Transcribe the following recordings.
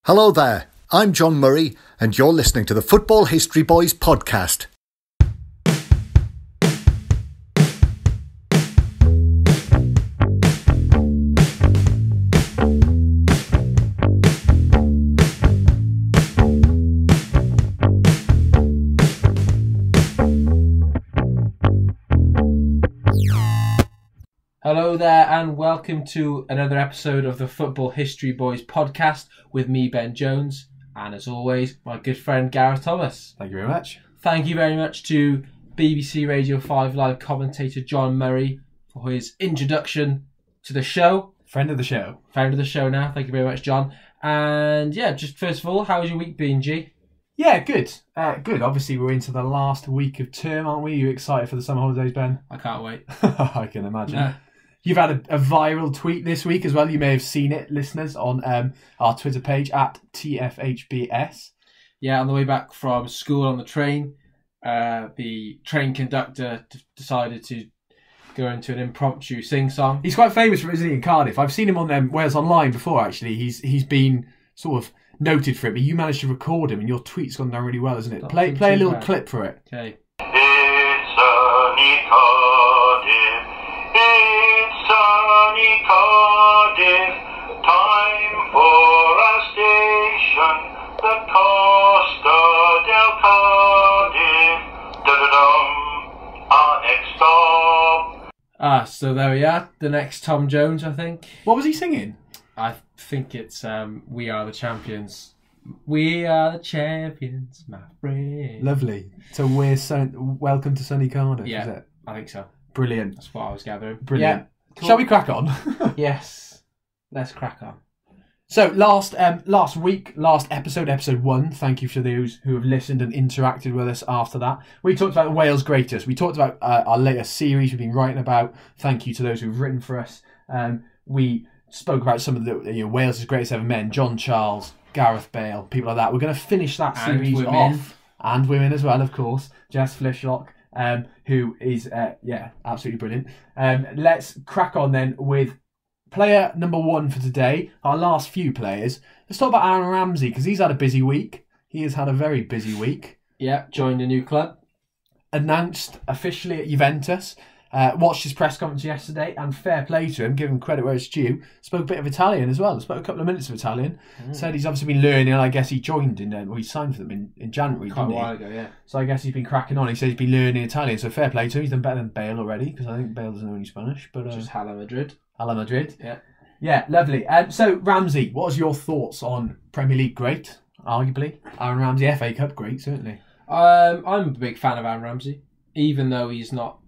Hello there, I'm John Murray and you're listening to the Football History Boys podcast. Hello there and welcome to another episode of the Football History Boys podcast with me, Ben Jones, and as always, my good friend Gareth Thomas. Thank you very much. Thank you very much to BBC Radio 5 live commentator John Murray for his introduction to the show. Friend of the show. Friend of the show now. Thank you very much, John. And yeah, just first of all, how's your week been, G? Yeah, good. Good. Obviously, we're into the last week of term, aren't we? Are you excited for the summer holidays, Ben? I can't wait. I can imagine. You've had a viral tweet this week as well. You may have seen it, listeners, on our Twitter page at TFHBS. Yeah, on the way back from school on the train, the train conductor decided to go into an impromptu sing-song. He's quite famous for it, isn't he, in Cardiff? I've seen him on Wales Online before, actually. He's been sort of noted for it, but you managed to record him and your tweet's gone down really well, isn't it? Play a little clip for it. Okay. It's sunny Cardiff. It's sunny Cardiff, time for our station, the Costa del Cardiff, da-da-dum, our next stop. So there we are, the next Tom Jones, I think. What was he singing? I think it's We Are the Champions. We are the champions, my friend. Lovely. So welcome to sunny Cardiff, Yeah, is it? I think so. Brilliant. That's what I was gathering. Brilliant. Yeah, cool. Shall we crack on? Yes. Let's crack on. So last episode, episode 1, thank you for those who have listened and interacted with us after that. We talked about Wales Greatest. We talked about our latest series we've been writing about. Thank you to those who've written for us. We spoke about some of the Wales' greatest ever men, John Charles, Gareth Bale, people like that. We're going to finish that series off. And women as well, of course. Jess Flishlock, who is, absolutely brilliant. Let's crack on then with player number 1 for today. Our last few players. Let's talk about Aaron Ramsey, because he's had a busy week. He has had a very busy week. Yeah, joined a new club. Announced officially at Juventus. Watched his press conference yesterday, and fair play to him, give him credit where it's due. Spoke a bit of Italian as well. Spoke a couple of minutes of Italian. Said he's obviously been learning, and I guess he joined he signed for them in January, Quite didn't a he? while ago, yeah. So I guess he's been cracking on. He said he's been learning Italian, so fair play to him. He's done better than Bale already, because I think Bale doesn't know any Spanish. But Just Hala Madrid. Hala Madrid. Yeah. Yeah, lovely. So Ramsey, what was your thoughts on Premier League great, arguably? Aaron Ramsey, FA Cup great, certainly. I'm a big fan of Aaron Ramsey, even though he's not,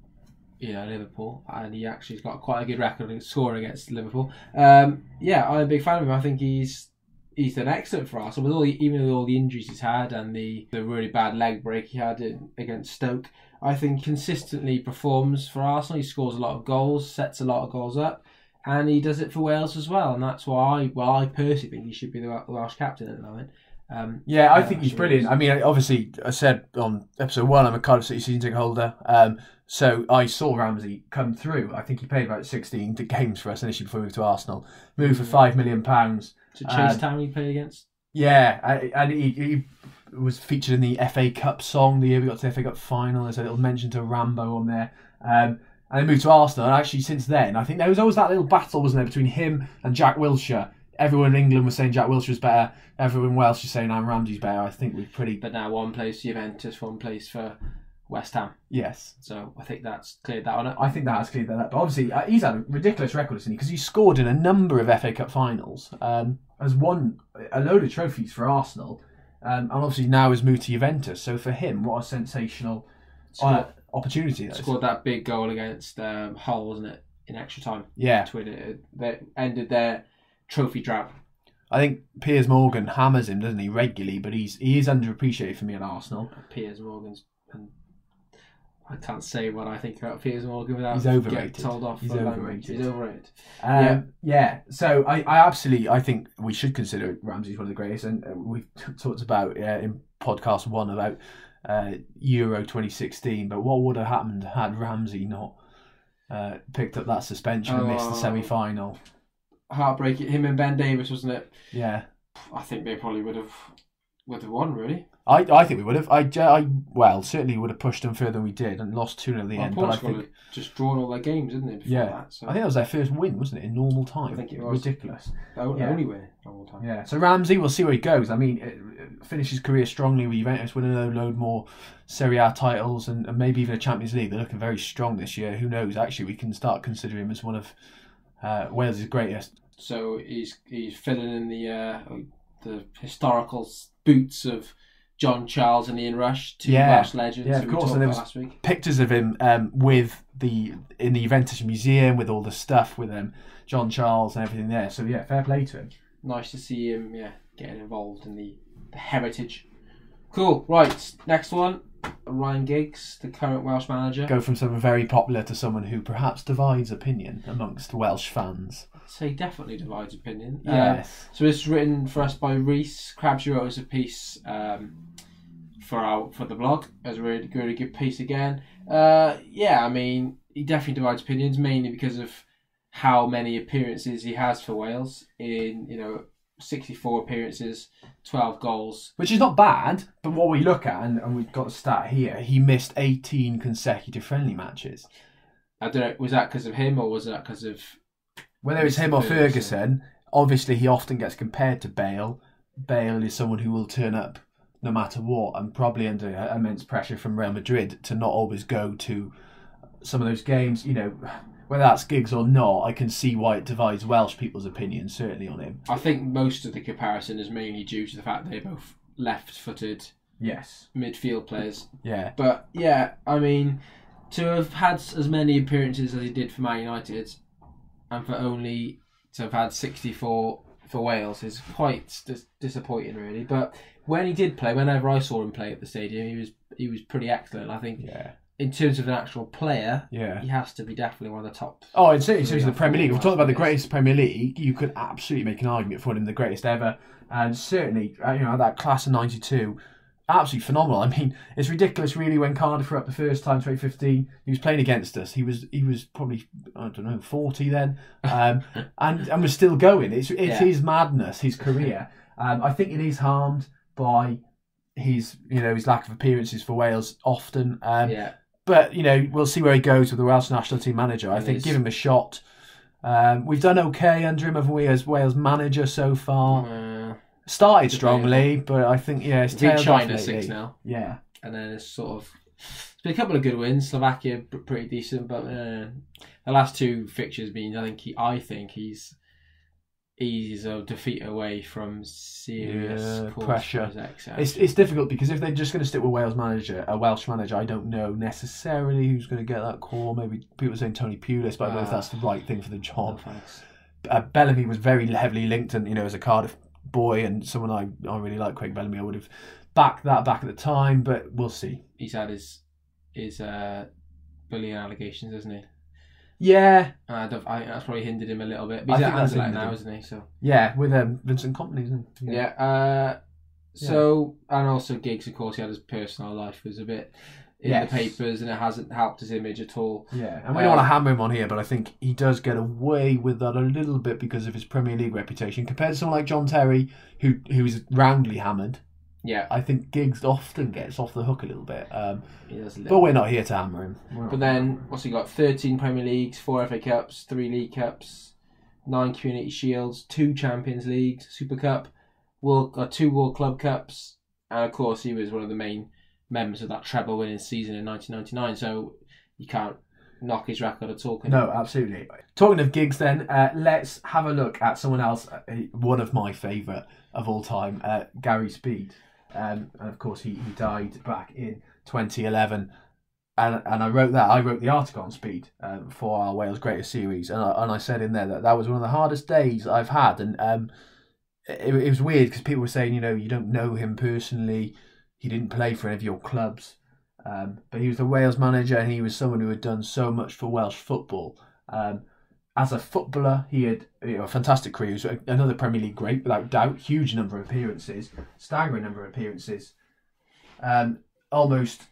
Liverpool, and he actually's got quite a good record in scoring against Liverpool. I'm a big fan of him. I think he's done excellent for us. Even with all the injuries he's had and the really bad leg break he had against Stoke, I think consistently performs for Arsenal. He scores a lot of goals, sets a lot of goals up, and he does it for Wales as well. And that's why, I personally think he should be the Welsh captain at the moment. I think he's brilliant. I mean, obviously, I said on episode 1, I'm a Cardiff City season ticket holder. So I saw Ramsey come through. I think he played about 16 games for us initially before he moved to Arsenal. Moved for £5 million. To Chase Town he played against? Yeah, and he was featured in the FA Cup song the year we got to the FA Cup final. There's a little mention to Rambo on there. And he moved to Arsenal. And actually, since then, I think there was always that little battle, wasn't there, between him and Jack Wilshere. Everyone in England was saying Jack Wilshere was better. Everyone in Wales was saying Aaron Ramsey's better. I think we're pretty... But now one plays for Juventus, one plays for West Ham. Yes. So I think that's cleared that on it. I think that has cleared that up. But obviously, he's had a ridiculous record, hasn't he? Because he's scored in a number of FA Cup finals. Has won a load of trophies for Arsenal. And obviously now has moved to Juventus. So for him, what a sensational opportunity that is. Scored that big goal against Hull, wasn't it? In extra time. Yeah. That ended their trophy drought. I think Piers Morgan hammers him, doesn't he, regularly, but he is underappreciated for me at Arsenal. Piers Morgan's... I can't say what I think about Piers Morgan without getting told off. He's overrated. He's overrated. So I think we should consider Ramsey one of the greatest, and we've talked about in podcast 1 about Euro 2016, but what would have happened had Ramsey not picked up that suspension and missed the semi-final? Heartbreaking. Him and Ben Davies, wasn't it? Yeah. I think they probably would have won, really. I think we would have. Well, certainly would have pushed them further than we did and lost 2-0 at the end. Portugal But I think had just drawn all their games, didn't they? Before that, so. I think that was their first win, wasn't it, in normal time? I think it was. Ridiculous. Only win normal time. Yeah. So Ramsey, we'll see where he goes. I mean, finish his career strongly with Juventus, winning a load more Serie A titles and maybe even a Champions League. They're looking very strong this year. Who knows? Actually, we can start considering him as one of Wales' greatest. So he's filling in the historical boots of John Charles and Ian Rush, two Welsh legends. Yeah, of course. And there was last week. Pictures of him in the Juventus Museum with all the stuff with John Charles and everything there. So yeah, fair play to him. Nice to see him. Getting involved in the heritage. Cool. Right, next one. Ryan Giggs, the current Welsh manager. Go from someone very popular to someone who perhaps divides opinion amongst Welsh fans. I'd say definitely divides opinion. Yes. So it's written for us by Reese. Crabtree wrote us a piece for the blog. It was a really good piece again. I mean, he definitely divides opinions, mainly because of how many appearances he has for Wales in 64 appearances, 12 goals. Which is not bad, but what we look at, and we've got a stat here, he missed 18 consecutive friendly matches. I don't know, was that because of him or was that because of... Whether it's him or Ferguson, obviously he often gets compared to Bale. Bale is someone who will turn up no matter what and probably under immense pressure from Real Madrid to not always go to some of those games. Whether that's Giggs or not, I can see why it divides Welsh people's opinions, certainly on him. I think most of the comparison is mainly due to the fact they're both left-footed midfield players. Yeah. But, yeah, I mean, to have had as many appearances as he did for Man United and for only to have had 64 for Wales is quite disappointing, really. But when he did play, whenever I saw him play at the stadium, he was pretty excellent. I think... Yeah. In terms of an actual player, he has to be definitely one of the top. Oh, in terms of the Premier League, we're talking about the greatest Premier League. You could absolutely make an argument for him the greatest ever, and certainly, that class of '92, absolutely phenomenal. I mean, it's ridiculous, really. When Cardiff were up the first time, 2015, he was playing against us. He was probably 40 then, and was still going. It's his madness, his career. I think it is harmed by his lack of appearances for Wales often. But, we'll see where he goes with the Welsh national team manager. I think give him a shot. We've done okay under him, haven't we, as Wales manager so far. Started strongly, but I think, it's tailed off lately. 6 now. Yeah. And then it's it's been a couple of good wins. Slovakia, pretty decent, but the last 2 fixtures mean I think he's a defeat away from serious pressure. It's difficult because if they're just going to stick with a Welsh manager, I don't know necessarily who's going to get that call. Maybe people are saying Tony Pulis, but I don't know if that's the right thing for the job. Bellamy was very heavily linked, and as a Cardiff boy and someone I really like, Craig Bellamy, I would have backed that back at the time, but we'll see. He's had his bullying allegations, hasn't he? Yeah, that's probably hindered him a little bit. But he's at Anderlecht now, isn't he? So yeah, with Vincent Kompany, isn't he? Yeah. So and also Giggs, of course, he had his personal life was a bit in the papers, and it hasn't helped his image at all. Yeah, and we don't want to hammer him on here, but I think he does get away with that a little bit because of his Premier League reputation compared to someone like John Terry, who is roundly hammered. Yeah, I think Giggs often gets off the hook a little bit. He does a little but we're not here to hammer him. But then, what's he got? 13 Premier Leagues, 4 FA Cups, 3 League Cups, 9 Community Shields, 2 Champions Leagues, Super Cup, 2 World Club Cups, and of course he was one of the main members of that treble winning season in 1999. So you can't knock his record at all. No, absolutely. Talking of Giggs, then let's have a look at someone else. One of my favourite of all time, Gary Speed. And of course, he died back in 2011, and I wrote the article on Speed for our Wales Greatest series, and I said in there that was one of the hardest days I've had, and it was weird because people were saying, you don't know him personally, he didn't play for any of your clubs, but he was the Wales manager, and he was someone who had done so much for Welsh football. As a footballer, he had a fantastic career. He was another Premier League great, without doubt. Huge number of appearances, staggering number of appearances. Almost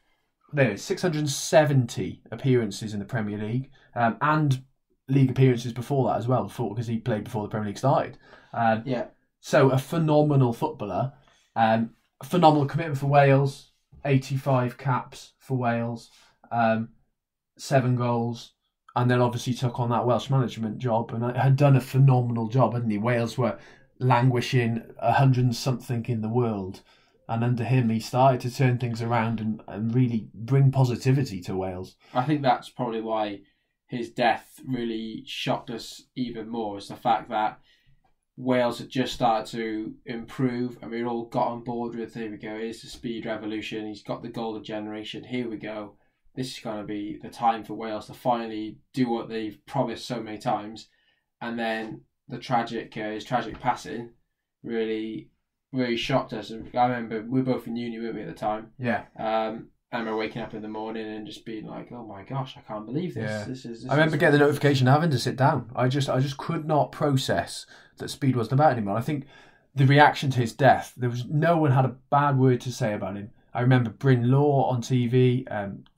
670 appearances in the Premier League, and league appearances before that as well, because he played before the Premier League started. So a phenomenal footballer, phenomenal commitment for Wales, 85 caps for Wales, 7 goals, and then obviously took on that Welsh management job and had done a phenomenal job, hadn't he? Wales were languishing 100 and something in the world, and under him he started to turn things around and really bring positivity to Wales. I think that's probably why his death really shocked us even more, is the fact that Wales had just started to improve and we all got on board with, here we go, here's the speed revolution, he's got the golden generation, here we go. This is going to be the time for Wales to finally do what they've promised so many times. And then his tragic passing really shocked us. And I remember we were both in uni, weren't we, at the time? Yeah. I remember waking up in the morning and just being like, "Oh my gosh, I can't believe this." Yeah. This I remember getting the notification having to sit down. I just could not process that Speed wasn't about anymore. I think the reaction to his death, no one had a bad word to say about him. I remember Bryn Law on TV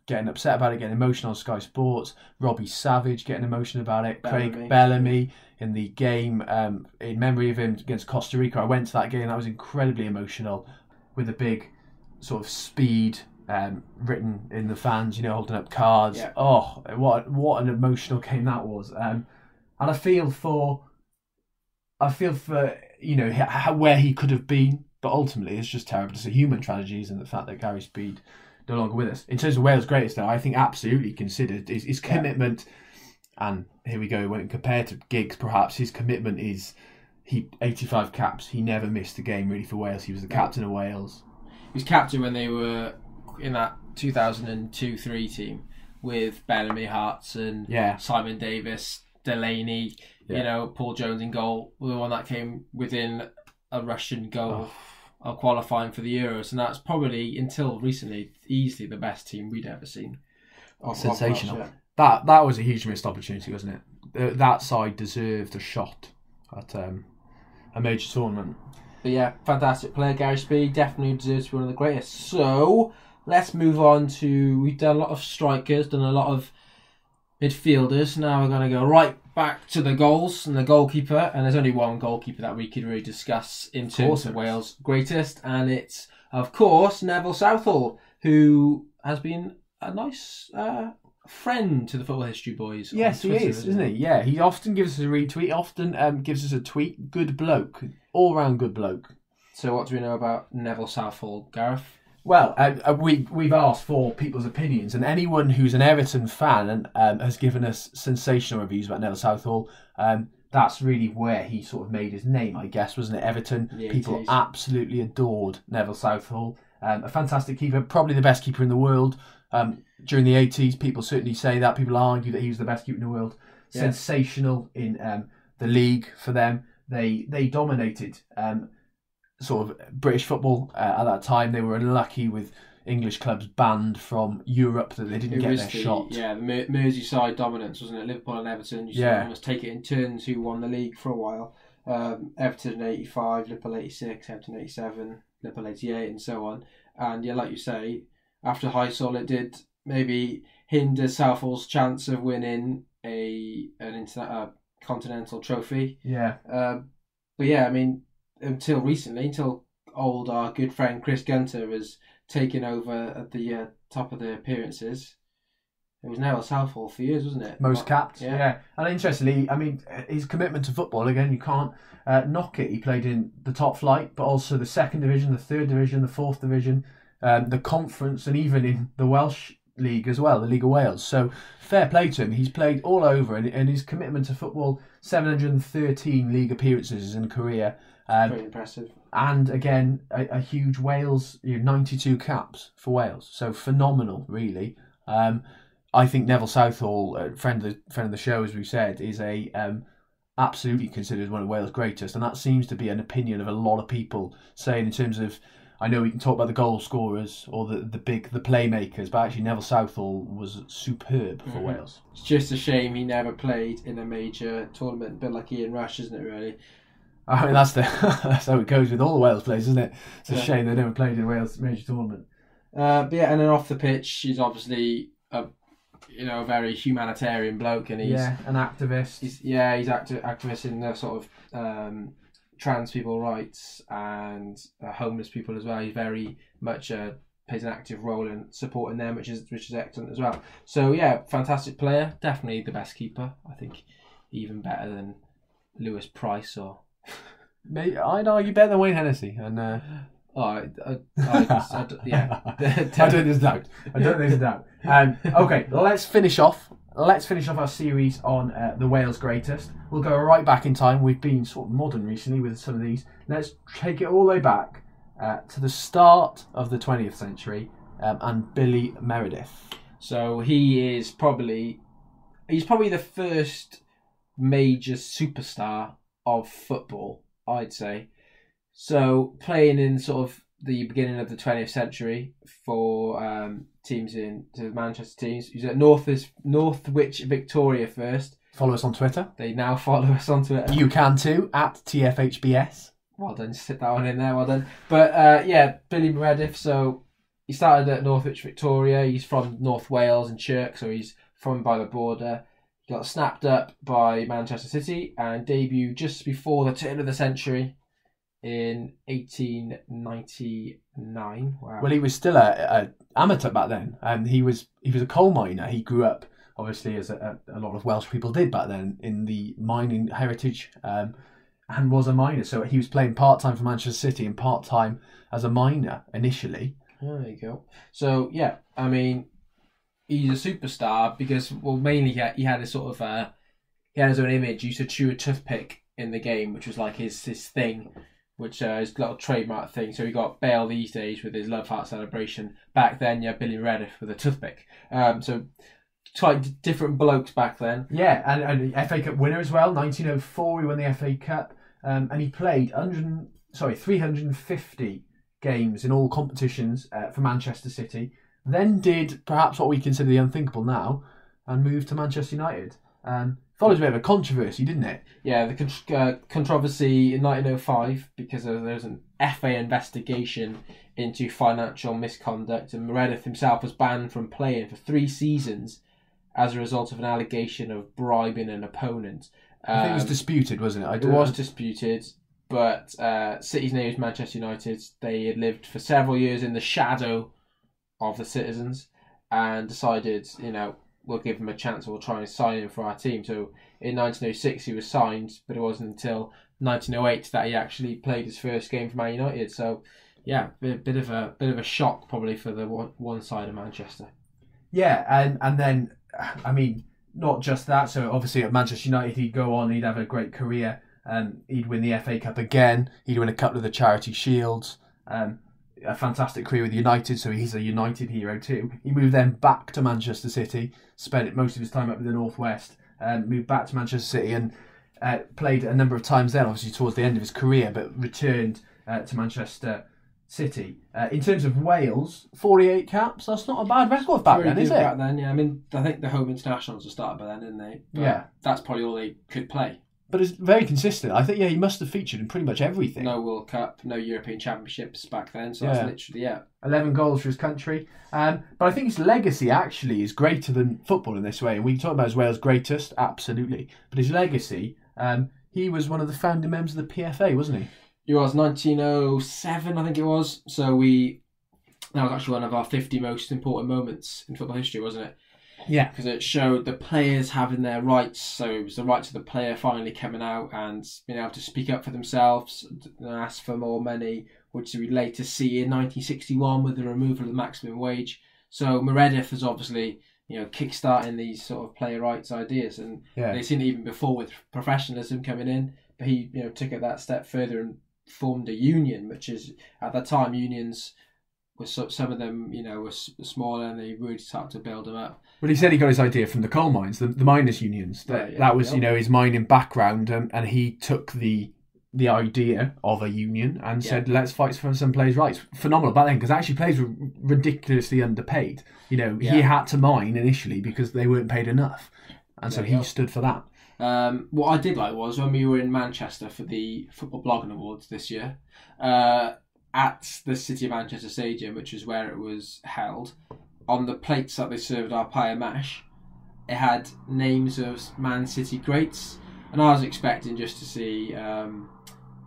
getting upset about it, getting emotional on Sky Sports. Robbie Savage getting emotional about it. Craig Bellamy in the game in memory of him against Costa Rica. I went to that game. That was incredibly emotional, with a big sort of Speed written in the fans, holding up cards. Yeah. Oh, what an emotional game that was. And I feel for where he could have been, but ultimately it's just terrible to see human tragedies and the fact that Gary Speed no longer with us. In terms of Wales' greatest, though, I think absolutely considered his commitment. And here we go, when compared to Giggs, perhaps his commitment is 85 caps. He never missed a game really for Wales. He was the captain of Wales. He was captain when they were in that 2002-3 team with Bellamy, Hartson, Simon Davis, Delaney, Paul Jones in goal. The one that came within a Russian goal of qualifying for the Euros, and that's probably, until recently, easily the best team we'd ever seen. Sensational. Welsh, That was a huge missed opportunity, wasn't it? That side deserved a shot at a major tournament. But yeah, fantastic player, Gary Speed. Definitely deserves to be one of the greatest. So let's move on to, we've done a lot of strikers, done a lot of midfielders. Now we're going to go right back to the goals and the goalkeeper. And there's only one goalkeeper that we could really discuss in terms of Wales' greatest. And it's, of course, Neville Southall, who has been a nice friend to the Football History Boys. Yes, he is, isn't he? Yeah, he often gives us a retweet, often gives us a tweet. Good bloke. All-round good bloke. So what do we know about Neville Southall, Gareth? Well, we've asked for people's opinions, and anyone who's an Everton fan and has given us sensational reviews about Neville Southall, that's really where he sort of made his name, I guess, wasn't it? Everton, people absolutely adored Neville Southall. A fantastic keeper, probably the best keeper in the world. During the 80s, people certainly say that. People argue that he was the best keeper in the world. Yeah. Sensational in the league for them. They dominated sort of British football at that time. They were unlucky with English clubs banned from Europe that they didn't get their shot. Yeah, the Merseyside dominance, wasn't it? Liverpool and Everton. You saw almost take it in turns who won the league for a while. Everton 85, Liverpool 86, Everton 87, Liverpool 88, and so on. And yeah, like you say, after Heysel, it did maybe hinder Southall's chance of winning a continental trophy. Yeah. But yeah, I mean, until recently, until our good friend Chris Gunter was taken over at the top of the appearances, it was Neville Southall for years, wasn't it? Most capped, yeah. And interestingly, I mean, his commitment to football, again, you can't knock it. He played in the top flight, but also the second division, the third division, the fourth division, the conference, and even in the Welsh League as well, the League of Wales. So fair play to him. He's played all over, and his commitment to football, 713 league appearances in career. Very impressive. And again, a huge Wales, 92 caps for Wales. So phenomenal, really. I think Neville Southall, friend of the show, as we said, is absolutely considered one of Wales' greatest, and that seems to be an opinion of a lot of people saying in terms of, I know we can talk about the goal scorers or the playmakers, but actually Neville Southall was superb for Wales. It's just a shame he never played in a major tournament, a bit like Ian Rush, isn't it, really? I mean, that's how it goes with all the Wales players, isn't it? It's a shame they never played in Wales major tournament. But yeah, and then off the pitch, he's obviously a very humanitarian bloke, and he's an activist. He's activist in the sort of trans people rights and homeless people as well. He very much plays an active role in supporting them, which is excellent as well. So yeah, fantastic player, definitely the best keeper. I think even better than Lewis Price or. Mate, I'd argue better than Wayne Hennessy, and yeah. I don't think there's doubt. Okay, let's finish off our series on the Wales greatest. We'll go right back in time. We've been sort of modern recently with some of these. Let's take it all the way back to the start of the 20th century and Billy Meredith. So he's probably the first major superstar of football, I'd say. So playing in sort of the beginning of the 20th century for Manchester teams. He was at Northwich Victoria first. Follow us on Twitter. They now follow us on Twitter. You can too, at TFHBS. Well done, just hit that one in there, well done. But Billy Meredith, so he started at Northwich Victoria. He's from North Wales and Chirk, so he's from by the border. He got snapped up by Manchester City and debuted just before the turn of the century in 1899. Wow. Well, he was still a amateur back then, and he was a coal miner. He grew up, obviously, as a lot of Welsh people did back then, in the mining heritage, and was a miner. So he was playing part-time for Manchester City and part-time as a miner initially. There you go. So, yeah, I mean, he's a superstar because, well, mainly he had a sort of, he had his own image. He used to chew a toothpick in the game, which was like his thing, which is a little trademark thing. So he got Bale these days with his Love Heart celebration. Back then, you had Billy Meredith with a toothpick. So quite different blokes back then. Yeah, and FA Cup winner as well. 1904, he won the FA Cup, and he played 350 games in all competitions for Manchester City. Then did perhaps what we consider the unthinkable now, and moved to Manchester United. Follows a bit of a controversy, didn't it? Yeah, the controversy in 1905 because there was an FA investigation into financial misconduct, and Meredith himself was banned from playing for 3 seasons as a result of an allegation of bribing an opponent. I think it was disputed, wasn't it? It was disputed, but City's name is Manchester United. They had lived for several years in the shadow of the citizens and decided, we'll give him a chance, we'll try and sign him for our team. So in 1906 he was signed, but it wasn't until 1908 that he actually played his first game for Man United. So yeah, bit of a shock probably for the one side of Manchester. Yeah, and then, I mean, not just that. So obviously at Manchester United he'd go on, he'd have a great career. He'd win the FA Cup again. He'd win a couple of the Charity Shields. A fantastic career with United, so he's a United hero too. He moved then back to Manchester City, spent most of his time up in the Northwest, moved back to Manchester City and played a number of times then, obviously towards the end of his career, but returned to Manchester City. In terms of Wales, 48 caps, that's not a bad record back then, is it? Back then, yeah. I mean, I think the home internationals were started by then, didn't they? But yeah. That's probably all they could play. But it's very consistent. I think, he must have featured in pretty much everything. No World Cup, no European Championships back then, so that's literally, 11 goals for his country. But I think his legacy actually is greater than football in this way. And we talk about his Wales greatest, absolutely. But his legacy, he was one of the founding members of the PFA, wasn't he? He was, 1907, I think it was. So that was actually one of our 50 most important moments in football history, wasn't it? Yeah. Because it showed the players having their rights. So it was the rights of the player finally coming out and being able to speak up for themselves and ask for more money, which we later see in 1961 with the removal of the maximum wage. So Meredith is obviously, kick-starting these sort of player rights ideas. And they've seen it even before with professionalism coming in. But he, took it that step further and formed a union, which is, at that time, unions... some of them, were smaller and they really started to build them up. Well, he said he got his idea from the coal mines, the miners' unions. That was, his mining background, and he took the idea of a union and said, let's fight for some players' rights. Phenomenal back then, because actually players were ridiculously underpaid. He had to mine initially because they weren't paid enough. And so he stood for that. What I did like was when we were in Manchester for the Football Blogging Awards this year, at the City of Manchester Stadium, which is where it was held, on the plates that they served our pie and mash, it had names of Man City greats, and I was expecting just to see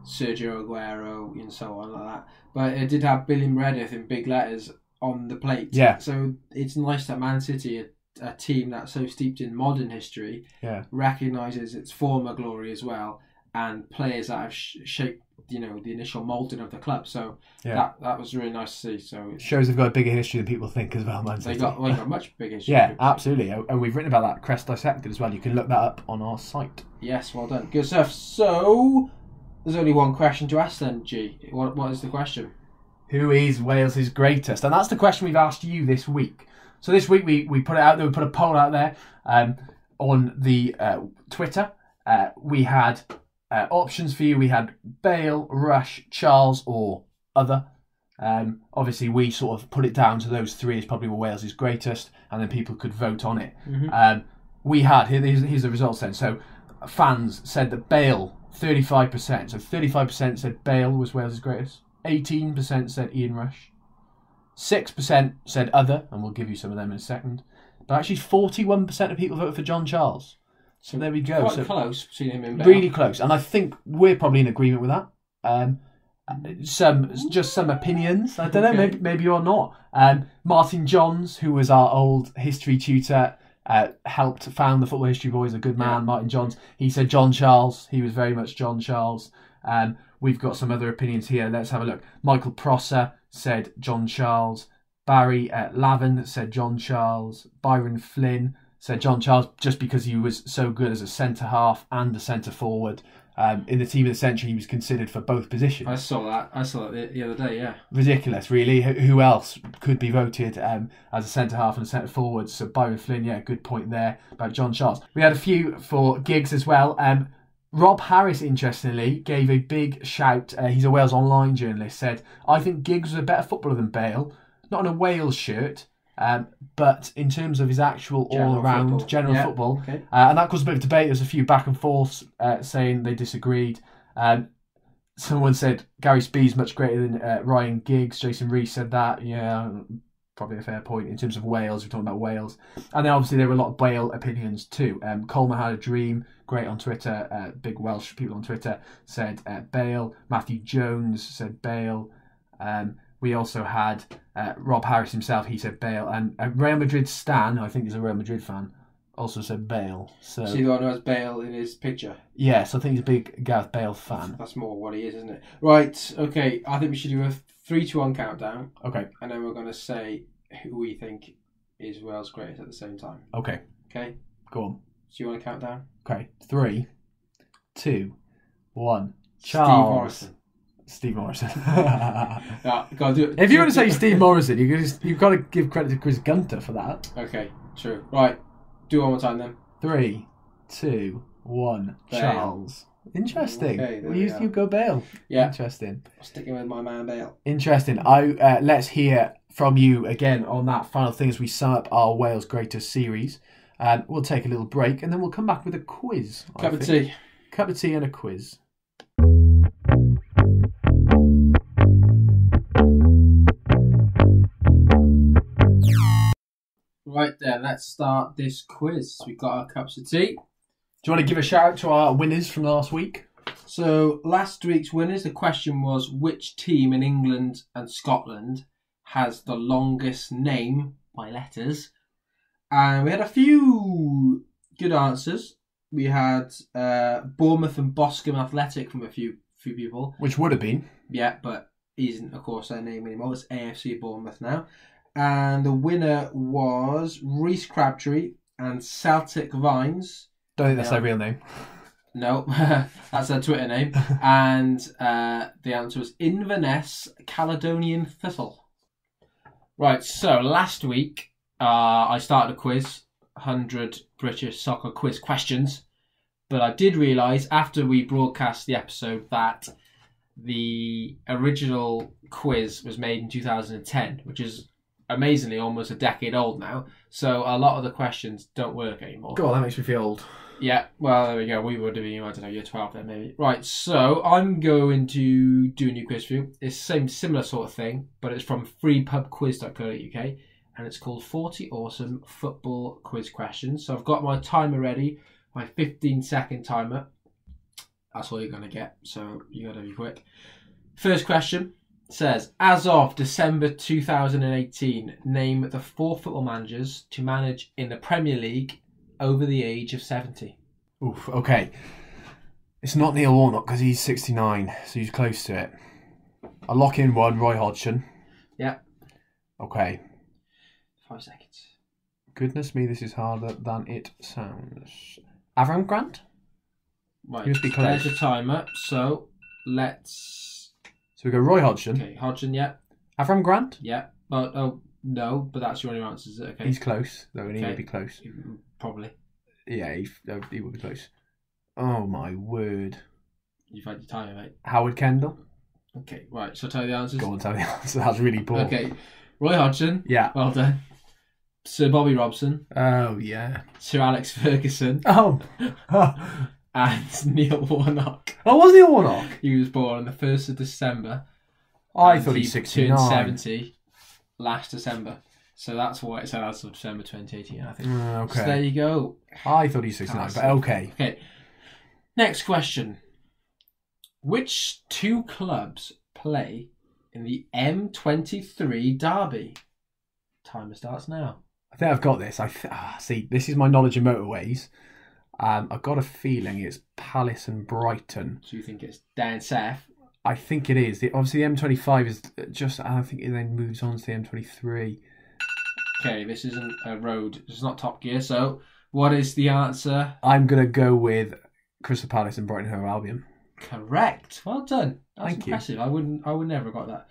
Sergio Aguero and so on like that. But it did have Billy Meredith in big letters on the plate. Yeah. So it's nice that Man City, a team that's so steeped in modern history, recognises its former glory as well, and players that have shaped, the initial moulding of the club. So that was really nice to see. So it shows they've got a bigger history than people think as well, Man City. They got much bigger history. Yeah, absolutely. And we've written about that Crest Dissected as well. You can look that up on our site. Yes, well done. Good stuff. So there's only one question to ask then, G. What is the question? Who is Wales' greatest? And that's the question we've asked you this week. So this week we put it out there. We put a poll out there on the Twitter. We had options for you. We had Bale, Rush, Charles, or other. Obviously, we sort of put it down to those three as probably Wales' greatest, and then people could vote on it. We had, here's the results then. So fans said that Bale, 35%. So 35% said Bale was Wales' greatest. 18% said Ian Rush. 6% said other, and we'll give you some of them in a second. But actually 41% of people voted for John Charles. So there we go. Quite close between him and Bale. Really close. And I think we're probably in agreement with that. Some opinions. I don't know, maybe you're not. Martin Johns, who was our old history tutor, helped found the Football History Boys, a good man, Martin Johns. He said John Charles. He was very much John Charles. We've got some other opinions here. Let's have a look. Michael Prosser said John Charles. Barry Lavin said John Charles. Byron Flynn said John Charles just because he was so good as a centre-half and a centre-forward. In the team of the century, he was considered for both positions. I saw that the other day, yeah. Ridiculous, really. Who else could be voted as a centre-half and a centre-forward? So Byron Flynn, good point there about John Charles. We had a few for Giggs as well. Rob Harris, interestingly, gave a big shout. He's a Wales Online journalist, said, I think Giggs was a better footballer than Bale. Not in a Wales shirt, but in terms of his actual all-around general football. Okay. And that caused a bit of debate. There's a few back and forths saying they disagreed. Someone said Gary Speed's much greater than Ryan Giggs. Jason Rees said that. Yeah, probably a fair point in terms of Wales. We're talking about Wales. And then obviously there were a lot of Bale opinions too. Coleman Had a Dream, great on Twitter. Big Welsh people on Twitter said Bale. Matthew Jones said Bale. We also had Rob Harris himself. He said Bale. And Real Madrid Stan, who I think is a Real Madrid fan, also said Bale. So the one who has Bale in his picture? Yes, I think he's a big Gareth Bale fan. That's more what he is, isn't it? Right, okay. I think we should do a 3-2-1 countdown. Okay. And then we're going to say who we think is Wales' greatest at the same time. Okay. Okay? Go on. Do you want to count down? Okay. 3, 2, 1. Charles. Steve Morrison. Gotta do it. If you want to say Steve Morrison, you've got to give credit to Chris Gunter for that. Okay, true. Right, do it one more time then. 3, 2, 1. Bale. Charles. Interesting. Okay, you go Bale. Yeah. Interesting. Sticking with my man Bale. Interesting. Let's hear from you again on that final thing as we sum up our Wales Greatest series. We'll take a little break and then we'll come back with a quiz. Cup of tea. Cup of tea and a quiz. Right then, let's start this quiz. We've got our cups of tea. Do you want to give a shout out to our winners from last week? So, last week's winners, the question was which team in England and Scotland has the longest name by letters? And we had a few good answers. We had Bournemouth and Boscombe Athletic from a few people. Which would have been. Yeah, but isn't, of course, their name anymore. It's AFC Bournemouth now. And the winner was Reece Crabtree and Celtic Vines. Don't think that's their real name. No, that's their Twitter name. And the answer was Inverness Caledonian Thistle. Right, so last week I started a quiz, 100 British soccer quiz questions. But I did realise after we broadcast the episode that the original quiz was made in 2010, which is amazingly almost a decade old now. So a lot of the questions don't work anymore. God, that makes me feel old. Yeah, well, there we go. We would have been, I don't know, year 12 then maybe. Right, so I'm going to do a new quiz for you. It's similar sort of thing, but it's from freepubquiz.co.uk and it's called 40 Awesome Football Quiz Questions. So I've got my timer ready, my 15-second timer. That's all you're going to get. So you got to be quick. First question says, as of December 2018, name the 4 football managers to manage in the Premier League over the age of 70. Oof, okay. It's not Neil Warnock because he's 69, so he's close to it. I'll lock in one, Roy Hodgson. Yeah. Okay. 5 seconds. Goodness me, this is harder than it sounds. Avram Grant? Right. You must be close. There's your timer. So let's... So we go Roy Hodgson. Okay, Hodgson, yeah. Avram Grant? Yeah. Oh, no, but that's your only answer, is it? Okay. He's close, though, and he Okay. would be close. Probably. Yeah, he would be close. Oh my word. You've had your timer, mate. Howard Kendall? Okay, right. So tell you the answers. Go on, tell me the answer. That's really poor. Okay. Roy Hodgson. Yeah. Well done. Sir Bobby Robson. Oh, yeah. Sir Alex Ferguson. Oh. And Neil Warnock. Oh, was Neil Warnock? He was born on the 1st of December. I and thought he's 69. turned 70 last December. So that's why it said as of December 2018, I think. Okay. So there you go. I thought he's 69, but okay. Okay. Next question. Which 2 clubs play in the M23 derby? Timer starts now. I think I've got this. See, this is my knowledge of motorways. I've got a feeling it's Palace and Brighton. So you think it's down south? I think it is. Obviously, the M25 is just... I think it then moves on to the M23. Okay, this isn't a road. It's not Top Gear. So what is the answer? I'm going to go with Crystal Palace and Brighton Hove Albion. Correct. Well done. That's Thank impressive. I would never have got that.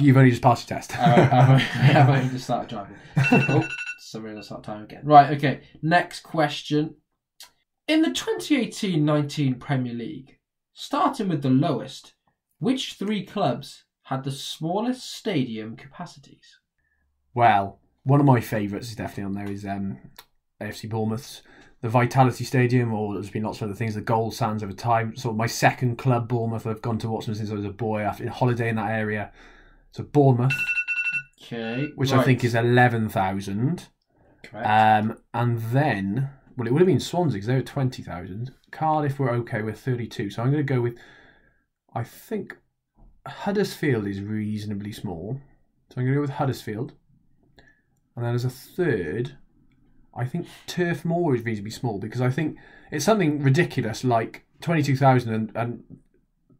You've only just passed your test. I've only just started driving. Oh, somebody will start time again. Right, okay. Next question. In the 2018-19 Premier League, starting with the lowest, which 3 clubs had the smallest stadium capacities? Well, one of my favourites is definitely on there is AFC Bournemouth's. The Vitality Stadium, or there's been lots of other things, the goal stands over time. So my second club, Bournemouth, I've gone to watch them since I was a boy after a holiday in that area. So Bournemouth, Okay. which I think is 11,000. Correct. And then, well, it would have been Swansea because they were 20,000. Cardiff were okay with 32. So I'm going to go with, I think Huddersfield is reasonably small. So I'm going to go with Huddersfield. And then as a third, I think Turf Moor is reasonably small because I think it's something ridiculous like 22,000 and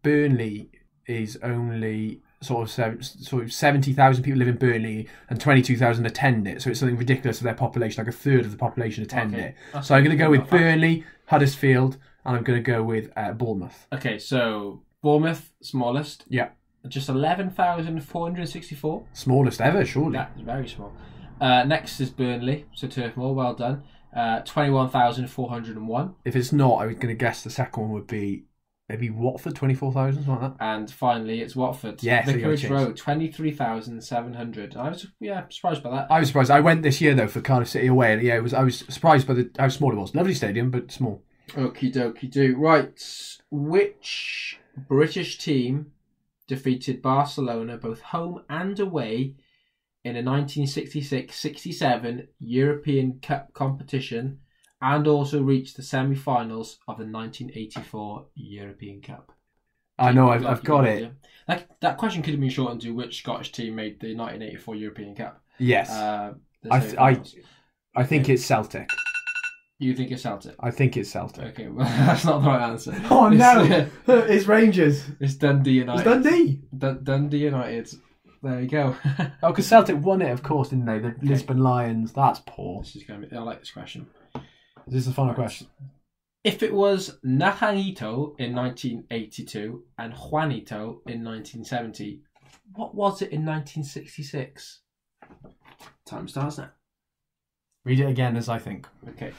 Burnley is only sort of 70,000 people live in Burnley and 22,000 attend it. So it's something ridiculous for their population, like a third of the population attend it. So I'm going to go with Burnley, Huddersfield, and I'm going to go with Bournemouth. Okay, so Bournemouth, smallest. Yeah. Just 11,464. Smallest ever, surely. That's very small. Next is Burnley, so Turf Moor, well done. 21,401. If it's not, I was going to guess the second one would be maybe Watford, 24,000, something like that. And finally, it's Watford. Yes, Vicarage Road, 23,700. I was surprised by that. I was surprised. I went this year though for Cardiff City away, and I was surprised by how small it was. Lovely stadium, but small. Okie dokie do. Right, which British team defeated Barcelona both home and away in a 1966-67 European Cup competition and also reached the semi-finals of the 1984 European Cup? I know, I've got it. That question could have been shortened to which Scottish team made the 1984 European Cup. Yes. I think it's Celtic. You think it's Celtic? I think it's Celtic. Okay, well, that's not the right answer. Oh no! It's Rangers. It's Dundee United. It's Dundee. Dundee United. There you go. Oh, because Celtic won it, of course, didn't they? The Lisbon Lions. That's poor. This is going to be. I like this question. Is this the final question? If it was Naranjito in 1982 and Juanito in 1970, what was it in 1966? Time starts now. Read it again as I think. Okay.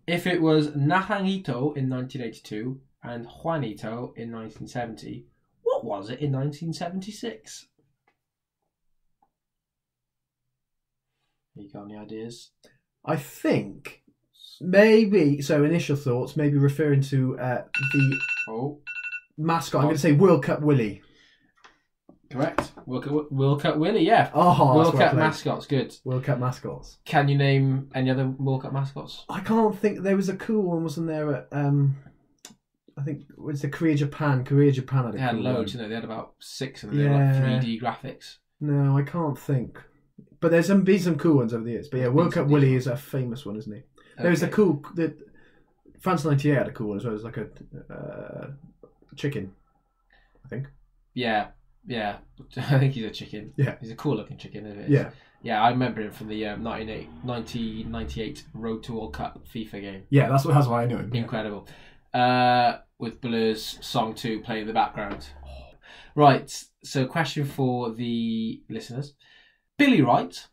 If it was Naranjito in 1982 and Juanito in 1970, what was it in 1976? You got any ideas? I think maybe, so initial thoughts, maybe referring to the mascot. I'm going to say World Cup Willie. Correct. World Cup Willie, yeah. Oh, World Cup mascots, good. World Cup mascots. Can you name any other World Cup mascots? I can't think. There was a cool one, wasn't there? I think was the Korea Japan. Korea Japan had a They had cool loads, one. They had about 6 and they were like 3D graphics. No, I can't think. But there's been some cool ones over the years. But yeah, World Cup Willie is a famous one, isn't he? There was France 98 had a cool one as well. It was like a chicken, I think. Yeah. I think he's a chicken. Yeah. He's a cool looking chicken, isn't it? Yeah. Yeah, I remember him from the 1998 Road to World Cup FIFA game. Yeah, that's why I know him. Incredible. With Blur's Song 2 playing in the background. Right, so question for the listeners. Billy Wright,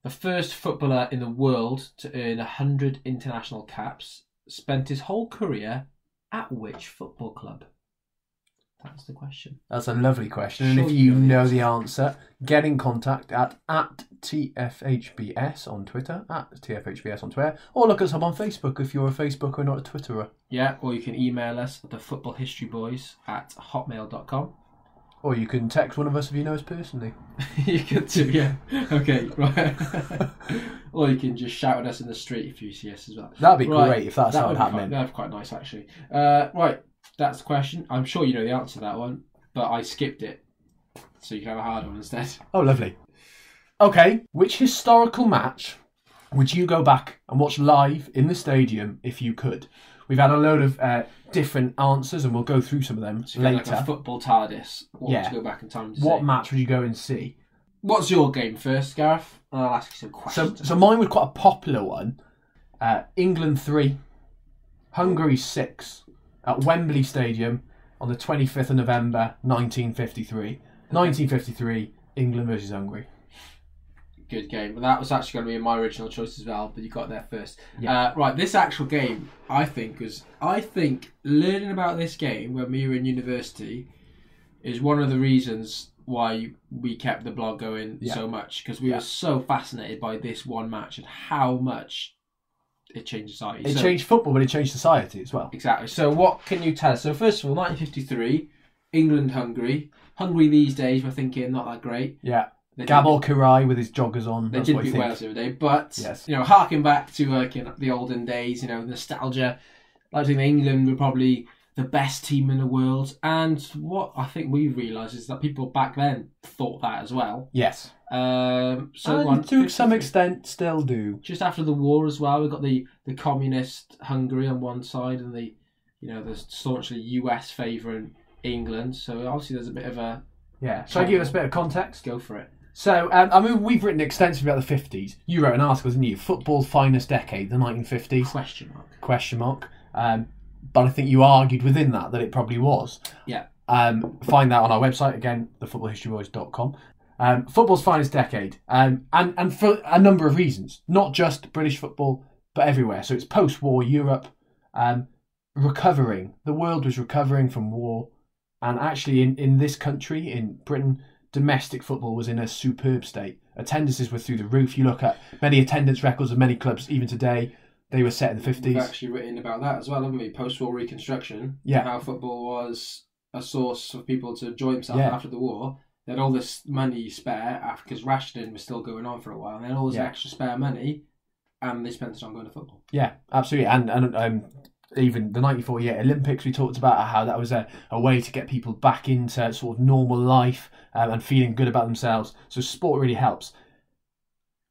the first footballer in the world to earn 100 international caps, spent his whole career at which football club? That's the question. That's a lovely question. And Sure if you you know know the answer, get in contact at TFHBS on Twitter, @TFHBS on Twitter, or look us up on Facebook if you're a Facebooker and not a Twitterer. Yeah, or you can email us at thefootballhistoryboys@hotmail.com. Or you can text one of us if you know us personally. You could too, yeah. Okay, right. Or you can just shout at us in the street if you see us as well. That'd be great if that started would be happening. That'd be quite nice, actually. Right, that's the question. I'm sure you know the answer to that one, but I skipped it, so you can have a hard one instead. Oh, lovely. Okay, which historical match would you go back and watch live in the stadium if you could? We've had a load of different answers, and we'll go through some of them So later. like a football TARDIS. What would you go back in time to see? What match would you go and see? What's your game first, Gareth? And I'll ask you some questions. So mine was quite a popular one. England 3, Hungary 6, at Wembley Stadium on the 25th of November 1953. 1953, England versus Hungary. Good game. Well, that was actually going to be my original choice as well, but you got there first. Yeah. Right, this actual game, I think learning about this game when we were in university is one of the reasons why we kept the blog going so much, because we were so fascinated by this one match and how much it changed society. It changed football, but it changed society as well. Exactly. So what can you tell us? So first of all, 1953, England-Hungary. Hungary these days, we're thinking not that great. Yeah. hhtkhy with his joggers on. They did beat Wales the other day, but yes. Harking back to the olden days, nostalgia. I think England were probably the best team in the world, and what I think we've realised is that people back then thought that as well. Yes. To some extent, still do. Just after the war as well, we've got the communist Hungary on one side, and the staunchly US favouring England. So obviously there's a bit of a Shall I give us a bit of context? Go for it. So, we've written extensively about the 50s. You wrote an article, didn't you? Football's finest decade, the 1950s. Question mark. But I think you argued within that it probably was. Yeah. Find that on our website, again, thefootballhistoryboys.com. Football's finest decade. And for a number of reasons. Not just British football, but everywhere. So it's post-war Europe. Recovering. The world was recovering from war. And actually, in this country, in Britain, domestic football was in a superb state. Attendances were through the roof. You look at many attendance records of many clubs, even today, they were set in the 50s. We've actually written about that as well, haven't we? Post-war reconstruction. Yeah. How football was a source for people to enjoy themselves after the war. They had all this money spare, because rationing was still going on for a while. And they had all this extra spare money, and they spent it on going to football. Yeah, absolutely. And even the 94 year Olympics, we talked about how that was a way to get people back into sort of normal life and feeling good about themselves. So sport really helps.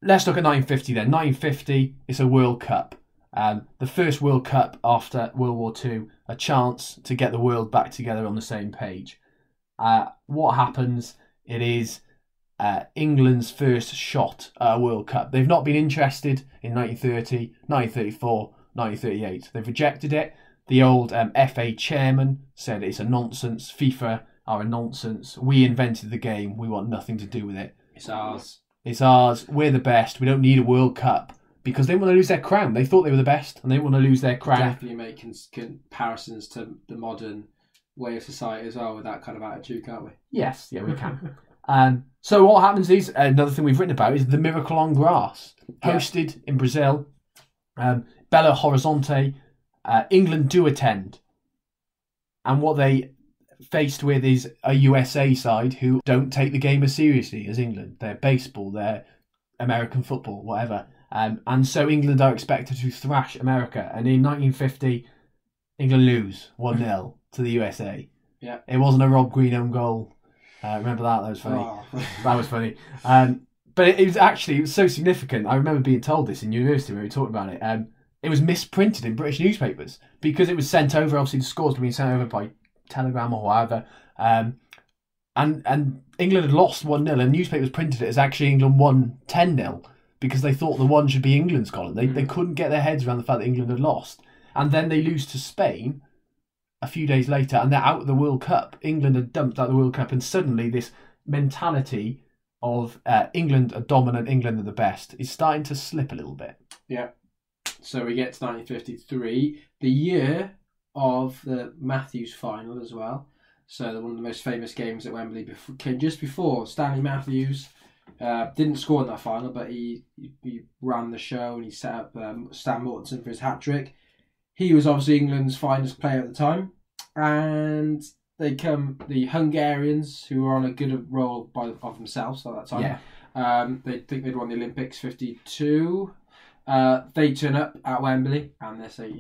Let's look at 1950 then. 1950, it's a World Cup. The first World Cup after World War II, a chance to get the world back together on the same page. What happens? It is England's first shot at a World Cup. They've not been interested in 1930, 1934, 1938. They've rejected it. The old FA chairman said it's a nonsense. FIFA are a nonsense. We invented the game. We want nothing to do with it. It's ours. It's ours. We're the best. We don't need a World Cup. Because they want to lose their crown. They thought they were the best, and they want to lose their crown. Definitely make comparisons to the modern way of society as well with that kind of attitude, can't we? Yes, yeah, we can. So what happens is, another thing we've written about is the Miracle on Grass. Hosted in Brazil. Belo Horizonte. England do attend. And what they faced with is a USA side who don't take the game as seriously as England. They're baseball, they're American football, whatever. And so England are expected to thrash America. And in 1950, England lose 1-0 to the USA. Yeah. It wasn't a Rob Green own goal. Remember that? That was funny. Oh. That was funny. But it was so significant. I remember being told this in university when we talked about it. It was misprinted in British newspapers because it was sent over. Obviously, the scores were being sent over by telegram or whatever. And England had lost 1-0, and newspapers printed it as actually England won 10-0 because they thought the one should be England's column. They couldn't get their heads around the fact that England had lost. And then they lose to Spain a few days later, and they're out of the World Cup. England had dumped out the World Cup, and suddenly this mentality of England are dominant, England are the best, is starting to slip a little bit. Yeah. So we get to 1953, the year of the Matthews final as well. So one of the most famous games at Wembley came just before. Stanley Matthews didn't score in that final, but he ran the show and he set up Stan Mortensen for his hat-trick. He was obviously England's finest player at the time. And they come the Hungarians, who were on a good roll of themselves at that time. Yeah. They think they'd won the Olympics 52. They turn up at Wembley and they say,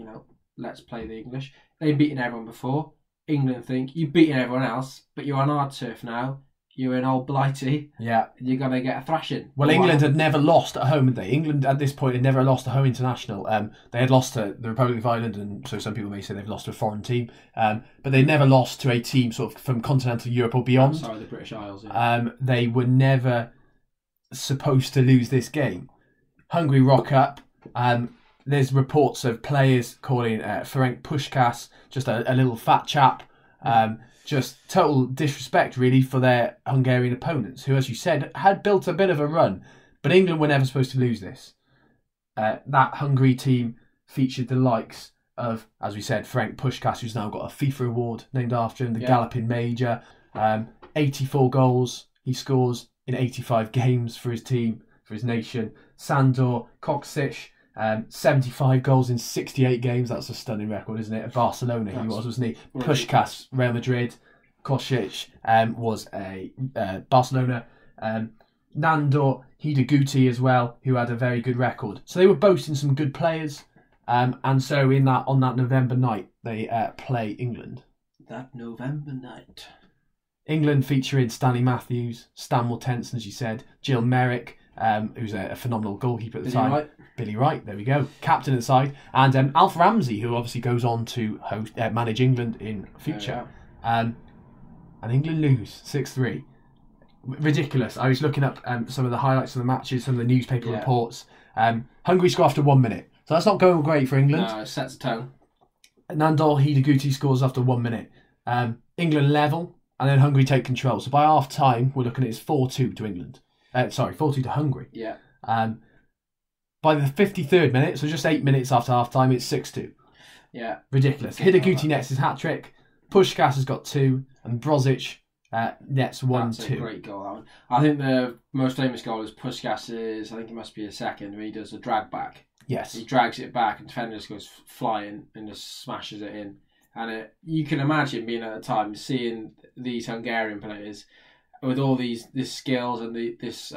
let's play the English. They've beaten everyone before. England think, you've beaten everyone else, but you're on our turf now. You're in old Blighty. Yeah. You're going to get a thrashing. Well, England had never lost at home, had they? England, at this point, had never lost a home international. They had lost to the Republic of Ireland, and so some people may say they've lost to a foreign team. But they never lost to a team sort of from continental Europe or beyond. Sorry, the British Isles. Yeah. They were never supposed to lose this game. Hungary rock up. There's reports of players calling Ferenc Puskás just a little fat chap. Just total disrespect, really, for their Hungarian opponents, who, as you said, had built a bit of a run. But England were never supposed to lose this. That Hungary team featured the likes of, as we said, Ferenc Puskás, who's now got a FIFA award named after him, the Galloping Major. 84 goals he scores in 85 games for his team, for his nation. Sandor Kocic, 75 goals in 68 games. That's a stunning record, isn't it? At Barcelona, he was, wasn't he? Puskás, Real Madrid. Kocic was a Barcelona. Nandor Hidegkuti as well, who had a very good record. So they were boasting some good players. And so on that November night, they play England. That November night. England featuring Stanley Matthews, Stan Mortensen, as you said, Jill Merrick, who's a phenomenal goalkeeper at the time. Billy Wright, there we go, captain of the side, and Alf Ramsey, who obviously goes on to manage England in future. And England lose 6-3. Ridiculous. I was looking up some of the highlights of the matches, some of the newspaper reports. Hungary score after 1 minute, so that's not going great for England. No, it sets the tone. Nandor Hidegkuti scores after 1 minute. England level, and then Hungary take control. So by half time, we're looking at it's 4-2 to England. 4-2 to Hungary. Yeah. By the 53rd minute, so just 8 minutes after half time, it's 6-2. Yeah. Ridiculous. Hidegkuti nets his hat trick. Puskás has got 2, and Brozic nets 1-2. That's a great goal, that one. I think the most famous goal is Puskás's, I think it must be a second, where he does a drag back. Yes. He drags it back and defender just goes flying and just smashes it in. And you can imagine being at the time, seeing these Hungarian players with all these skills and this.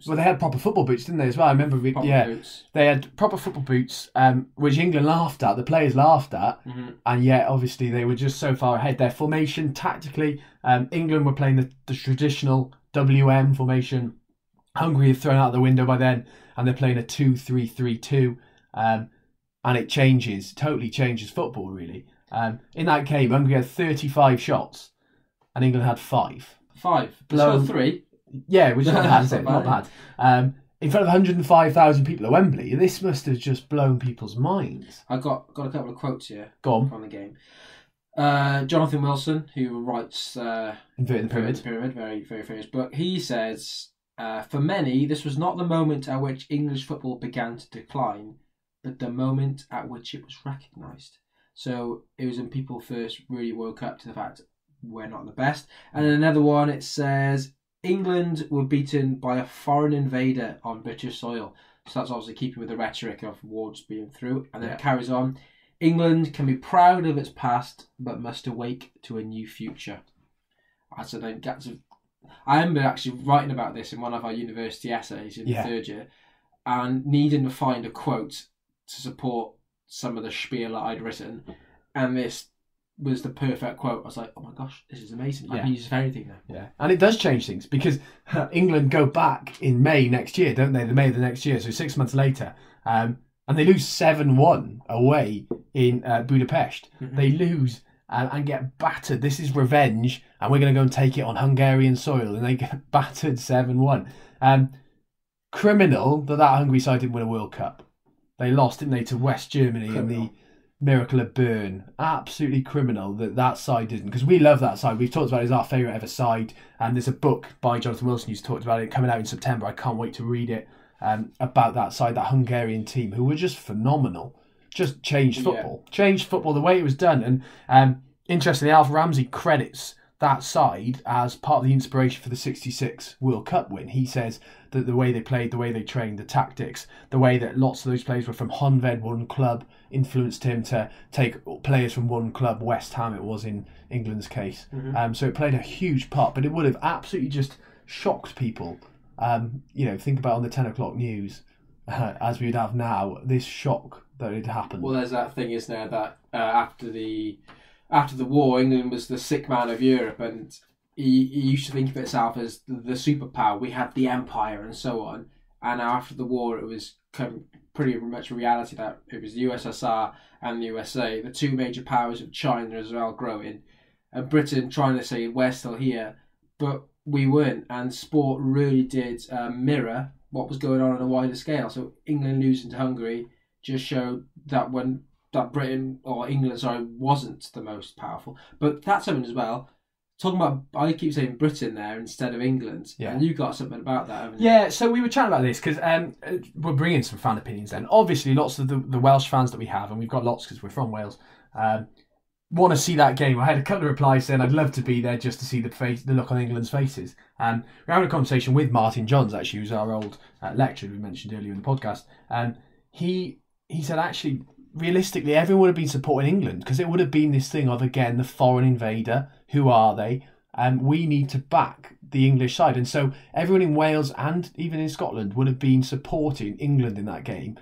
Well, they had proper football boots, didn't they, as well? I remember, boots. They had proper football boots, which England laughed at, the players laughed at, and yet, obviously, they were just so far ahead. Their formation, tactically, England were playing the traditional WM formation. Hungary had thrown out the window by then, and they're playing a 2-3-3-2, and it totally changes football, really. In that game, Hungary had 35 shots, and England had 5. 5? Blown 3? Yeah, which is not bad, is it? Not bad. In front of 105,000 people at Wembley, this must have just blown people's minds. I got a couple of quotes here. Go on. From the game. Jonathan Wilson, who writes Inverting the Pyramid, very, very famous book, he says, for many, this was not the moment at which English football began to decline, but the moment at which it was recognised. So it was when people first really woke up to the fact we're not the best. And in another one, it says, England were beaten by a foreign invader on British soil. So that's obviously keeping with the rhetoric of wars being through. And then it carries on. England can be proud of its past, but must awake to a new future. I remember actually writing about this in one of our university essays in the third year, and needing to find a quote to support some of the spiel that I'd written. and this was the perfect quote. I was like, oh my gosh, this is amazing. I can use this for anything now. Yeah, and it does change things because England go back in May next year, don't they? The May of the next year, so 6 months later. And they lose 7-1 away in Budapest. Mm-hmm. They lose and get battered. This is revenge, and we're going to go and take it on Hungarian soil. And they get battered 7-1. Criminal that Hungary side didn't win a World Cup. They lost, didn't they, to West Germany in the Miracle of Bern. Absolutely criminal that side didn't, because we love that side. We've talked about it as our favourite ever side, and there's a book by Jonathan Wilson who's talked about it coming out in September. I can't wait to read it, about that side, that Hungarian team, who were just phenomenal. Just changed football. Yeah. Changed football the way it was done. And interestingly, Alf Ramsey credits that side as part of the inspiration for the 66 World Cup win. He says that the way they played, the way they trained, the tactics, the way that lots of those players were from Honved, one club, influenced him to take players from one club, West Ham it was in England's case. Mm-hmm. So it played a huge part, but it would have absolutely just shocked people. Think about on the 10 o'clock news, as we would have now, this shock that it happened. Well, there's that thing, isn't there, that after the war, England was the sick man of Europe, and he used to think of itself as the superpower. We had the empire and so on. And after the war, it was pretty much a reality that it was the USSR and the USA, the two major powers of China as well, growing. And Britain trying to say, we're still here. But we weren't. And sport really did mirror what was going on a wider scale. So England losing to Hungary just showed that Britain, or England, wasn't the most powerful. But that's something as well. Talking about, I keep saying Britain there instead of England. Yeah. And you got something about that, haven't you? Yeah, so we were chatting about this because we're bringing some fan opinions then. Obviously, lots of the Welsh fans that we have, and we've got lots because we're from Wales, want to see that game. I had a couple of replies saying I'd love to be there just to see the look on England's faces. We're having a conversation with Martin Johns, actually, who's our old lecturer we mentioned earlier in the podcast. He said, actually, realistically, everyone would have been supporting England because it would have been this thing of, again, the foreign invader. Who are they? And we need to back the English side. And so everyone in Wales and even in Scotland would have been supporting England in that game.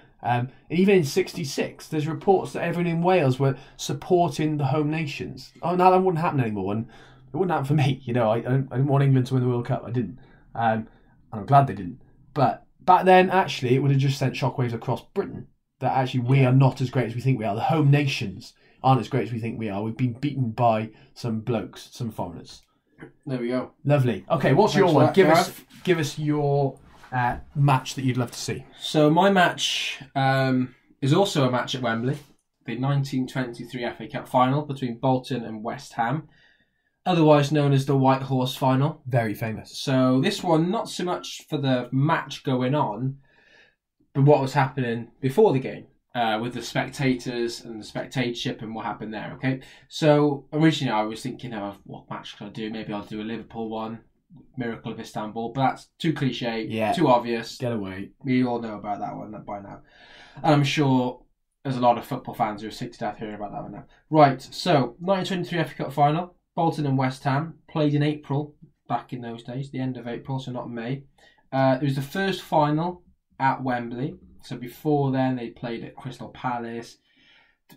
Even in 66, there's reports that everyone in Wales were supporting the home nations. Oh, now that wouldn't happen anymore. And it wouldn't happen for me. I didn't want England to win the World Cup. I didn't. And I'm glad they didn't. But back then, actually, it would have just sent shockwaves across Britain. That actually we are not as great as we think we are. The home nations aren't as great as we think we are. We've been beaten by some blokes, some foreigners. There we go. Lovely. Okay, what's your one? Give us your match that you'd love to see. So my match is also a match at Wembley, the 1923 FA Cup final between Bolton and West Ham, otherwise known as the White Horse Final. Very famous. So this one, not so much for the match going on, but what was happening before the game. With the spectators and the spectatorship and what happened there, okay? So originally I was thinking of what match could I do? Maybe I'll do a Liverpool one, Miracle of Istanbul, but that's too cliche, too obvious. Get away. We all know about that one by now. And I'm sure there's a lot of football fans who are sick to death hearing about that one now. Right, so 1923 FA Cup final, Bolton and West Ham, played in April, back in those days, the end of April, so not May. It was the first final at Wembley. So before then, they played at Crystal Palace.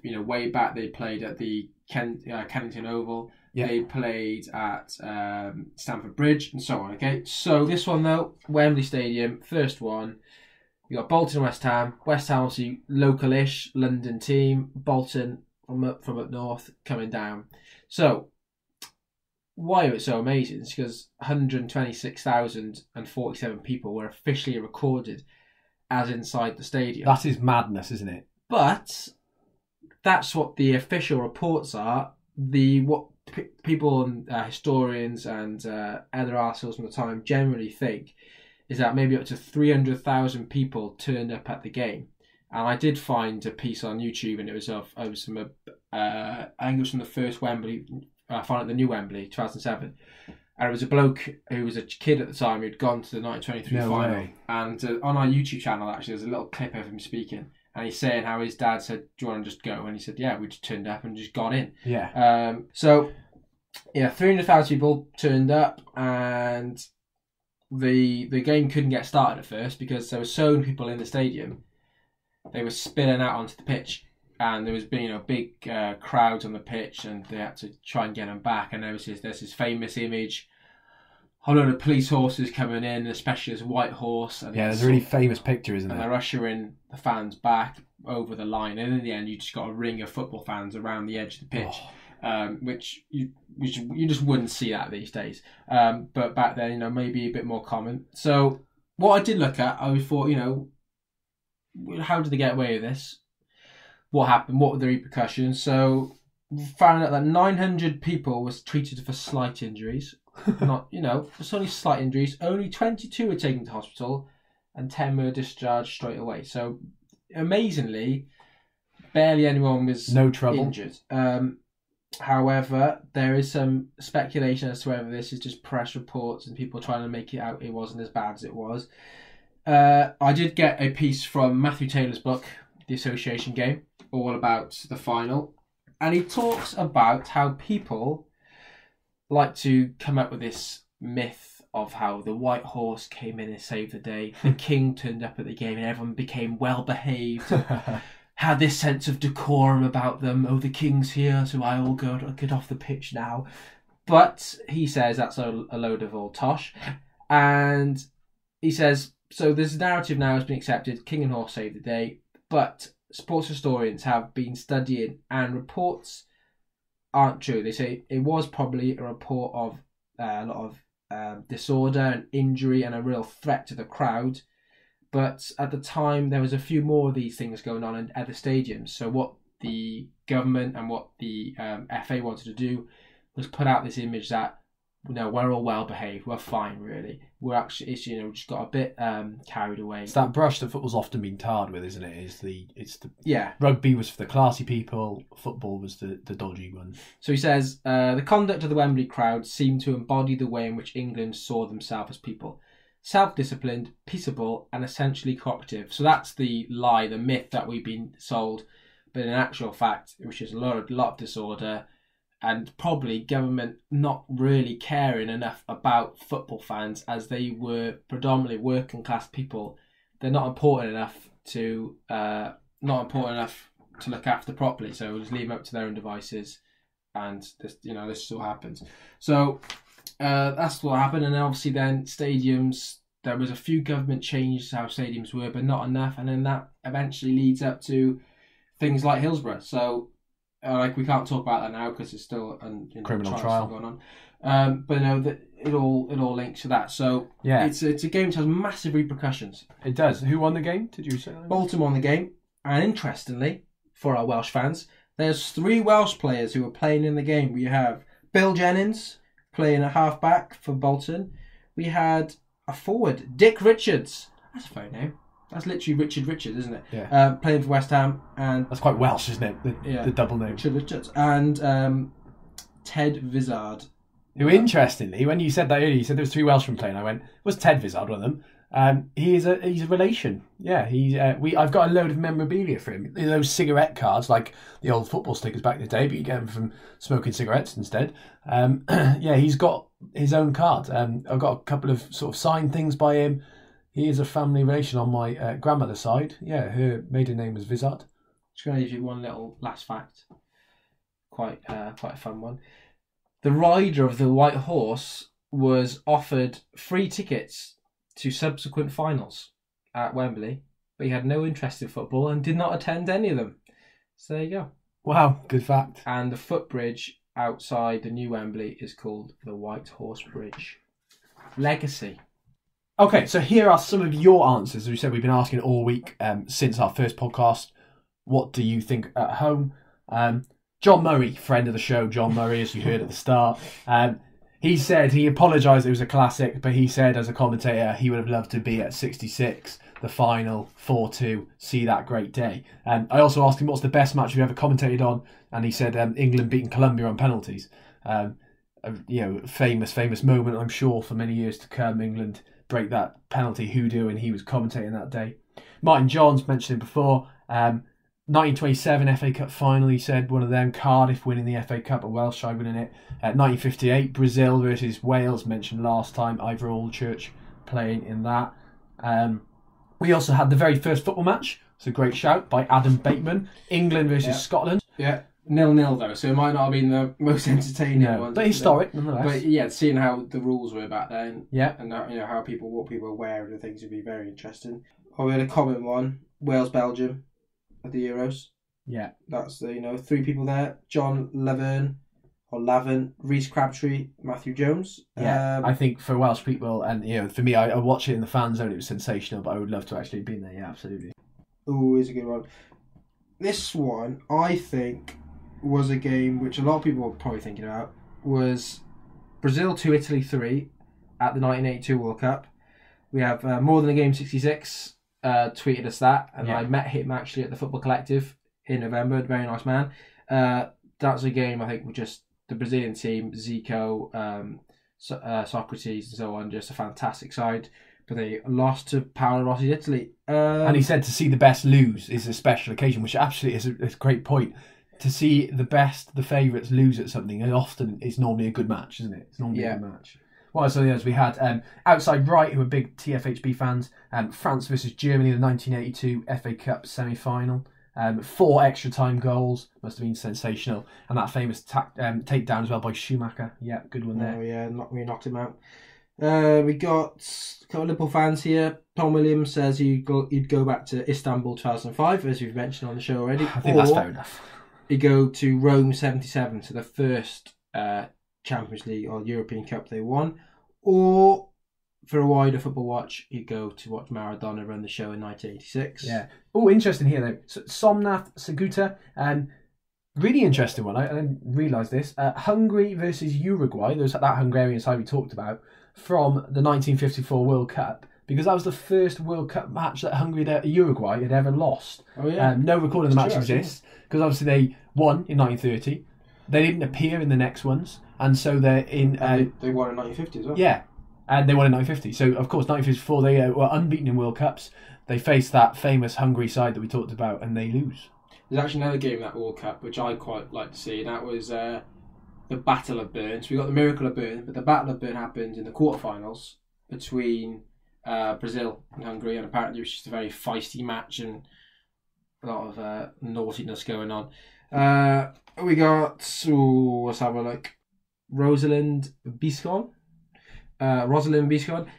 Way back, they played at the Kennington Oval. Yeah. They played at Stamford Bridge and so on. Okay, so this one though, Wembley Stadium, first one. You got Bolton and West Ham. West Ham, obviously local-ish London team. Bolton from up north coming down. So why it's so amazing is because 126,047 people were officially recorded as inside the stadium. That is madness, isn't it? But that's what the official reports are. What people and historians and other articles from the time generally think is that maybe up to 300,000 people turned up at the game. And I did find a piece on YouTube, and it was from I think it was from the first Wembley, final at the new Wembley, 2007. And it was a bloke who was a kid at the time who'd gone to the 1923 final. Way. And on our YouTube channel, actually, there's a little clip of him speaking. And he's saying how his dad said, do you want to just go? And he said, yeah, we just turned up and just got in. Yeah. 300,000 people turned up, and the game couldn't get started at first because there were so many people in the stadium. They were spilling out onto the pitch. and there was big crowds on the pitch, and they had to try and get him back. And there's this famous image, a lot of police horses coming in, especially this white horse. And there's a really famous picture, isn't and there? they're ushering the fans back over the line, and in the end, you just got a ring of football fans around the edge of the pitch, which you just wouldn't see that these days. But back then, maybe a bit more common. So what I did look at, I thought, how did they get away with this? What happened? What were the repercussions? So found out that 900 people was treated for slight injuries. Not, it's only slight injuries. Only 22 were taken to hospital, and 10 were discharged straight away. So amazingly, barely anyone was no trouble injured. However, there is some speculation as to whether this is just press reports and people trying to make it out it wasn't as bad as it was. I did get a piece from Matthew Taylor's book, The Association Game, all about the final. And he talks about how people like to come up with this myth of how the white horse came in and saved the day. The king turned up at the game and everyone became well behaved. Had this sense of decorum about them. Oh, the king's here, so I all get off the pitch now. But he says that's a load of old tosh. And he says, so this narrative now has been accepted, king and horse saved the day, but sports historians have been studying and reports aren't true. They say it was probably a report of a lot of disorder and injury and a real threat to the crowd. But at the time, there was a few more of these things going on at the stadiums. So what the government and what the FA wanted to do was put out this image that, we're all well behaved, we're fine, really. We're actually, just got a bit carried away. It's that brush that football's often been tarred with, isn't it? It's the yeah. Rugby was for the classy people, football was the dodgy one. So he says, the conduct of the Wembley crowd seemed to embody the way in which England saw themselves as people. Self-disciplined, peaceable, and essentially cooperative. So that's the lie, the myth that we've been sold. But in actual fact, which is a lot of disorder, and probably government not really caring enough about football fans, as they were predominantly working class people. They're not important enough to look after properly. So we'll just leave them up to their own devices, and this all happens. So that's what happened. And then obviously then stadiums, there was a few government changes how stadiums were, but not enough. And then that eventually leads up to things like Hillsborough. So we can't talk about that now because it's still a criminal trial going on. But it all links to that. So yeah, it's a game which has massive repercussions. It does. Who won the game? Did you say that? Bolton won the game, and interestingly, for our Welsh fans, there's 3 Welsh players who were playing in the game. We have Bill Jennings playing at half-back for Bolton. We had a forward, Dick Richards. That's a phone name. That's literally Richard Richards, isn't it? Yeah. Playing for West Ham. And that's quite Welsh, isn't it? The double name. Richard Richards. And Ted Vizard. Who, interestingly, when you said that earlier, you said there was 3 Welshmen playing. I went, was Ted Vizard one of them? He's a relation. Yeah, I've got a load of memorabilia for him. Those cigarette cards, like the old football stickers back in the day, but you get them from smoking cigarettes instead. Yeah, he's got his own card. I've got a couple of sort of signed things by him. He is a family relation on my grandmother's side. Yeah, her maiden name was Vizard. Just going to give you one little last fact. Quite a fun one. The rider of the White Horse was offered free tickets to subsequent finals at Wembley, but he had no interest in football and did not attend any of them. So there you go. Wow, good fact. And the footbridge outside the new Wembley is called the White Horse Bridge. Legacy. Okay, so here are some of your answers. As we said, we've been asking all week since our first podcast. What do you think at home? John Murray, friend of the show, John Murray, as you heard at the start, he said he apologised it was a classic, but he said as a commentator he would have loved to be at 66, the final, 4-2, see that great day. I also asked him what's the best match you've ever commentated on, and he said England beating Colombia on penalties. Famous moment, I'm sure, for many years to come. England break that penalty hoodoo, and he was commentating that day. Martin Johns, mentioned him before, 1927 FA Cup final, he said, one of them. Cardiff winning the FA Cup, a Welsh side winning it. 1958 Brazil versus Wales, mentioned last time, Ivor Allchurch playing in that. We also had the very first football match, It's a great shout by Adam Bateman. England versus Scotland. Yeah. 0-0 though, so it might not have been the most entertaining one. But historic nonetheless. But yeah, seeing how the rules were back then, and how what people were wearing and things would be very interesting. Oh, we had a common one: Wales-Belgium at the Euros. Yeah, that's 3 people there: John Lavin, Reece Crabtree, Matthew Jones. Yeah, I think for Welsh people, and for me, I watched it in the fan zone. It was sensational, but I would love to actually have been there. Yeah, absolutely. Oh, it's a good one. This one, I think, was a game which a lot of people were probably thinking about, was Brazil 2, Italy 3 at the 1982 World Cup. We have More Than a Game 66 tweeted us that, and I met him actually at the Football Collective in November. Very nice man. That's a game I think with just the Brazilian team, Zico, Socrates and so on, just a fantastic side. But they lost to Paolo Rossi's Italy. And he said to see the best lose is a special occasion, which absolutely is a great point. To see the best, the favourites lose at something, and often it's normally a good match, isn't it? It's normally a good match. Well, so yes, we had Outside Right, who are big TFHB fans, France versus Germany, the 1982 FA Cup semi-final. 4 extra time goals, must have been sensational. And that famous takedown as well by Schumacher. Yeah, good one there. Oh yeah, we knocked him out. We got a couple of Liverpool fans here. Tom Williams says he'd go back to Istanbul 2005, as we've mentioned on the show already. I think that's fair enough. He'd go to Rome 77, so the first Champions League or European Cup they won. Or, for a wider football watch, he'd go to watch Maradona run the show in 1986. Yeah. Oh, interesting here though. So, Somnath Seguta, really interesting one. I didn't realise this. Hungary versus Uruguay. There's that Hungarian side we talked about from the 1954 World Cup, because that was the first World Cup match that Uruguay had ever lost. Oh yeah. No recording of the match exists, because obviously they won in 1930. They didn't appear in the next ones, and so they're in. They won in 1950 as well. Yeah, and they won in 1950. So of course, 1954 they were unbeaten in World Cups. They faced that famous Hungary side that we talked about, and they lose. There's actually another game in that World Cup which I quite like to see, and that was the Battle of Bern. So we got the Miracle of Bern, but the Battle of Bern happened in the quarterfinals between Brazil and Hungary, and apparently it was just a very feisty match and a lot of naughtiness going on. We got, let's have a look, Rosalind Biscon.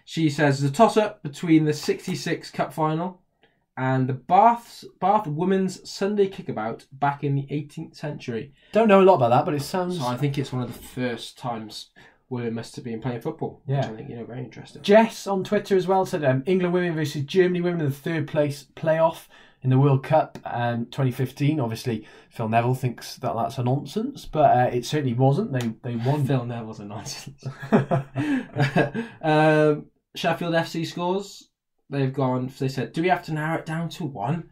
She says the toss-up between the 66 Cup final and the Bath Women's Sunday Kickabout back in the 18th century. Don't know a lot about that, but it sounds... So I think it's one of the first times women must have been playing football. Yeah. Which I think, very interesting. Jess on Twitter as well said England women versus Germany women in the third place playoff in the World Cup 2015. Obviously, Phil Neville thinks that that's a nonsense, but it certainly wasn't. They won. Phil Neville's a nonsense. Sheffield FC scores. They said, do we have to narrow it down to one?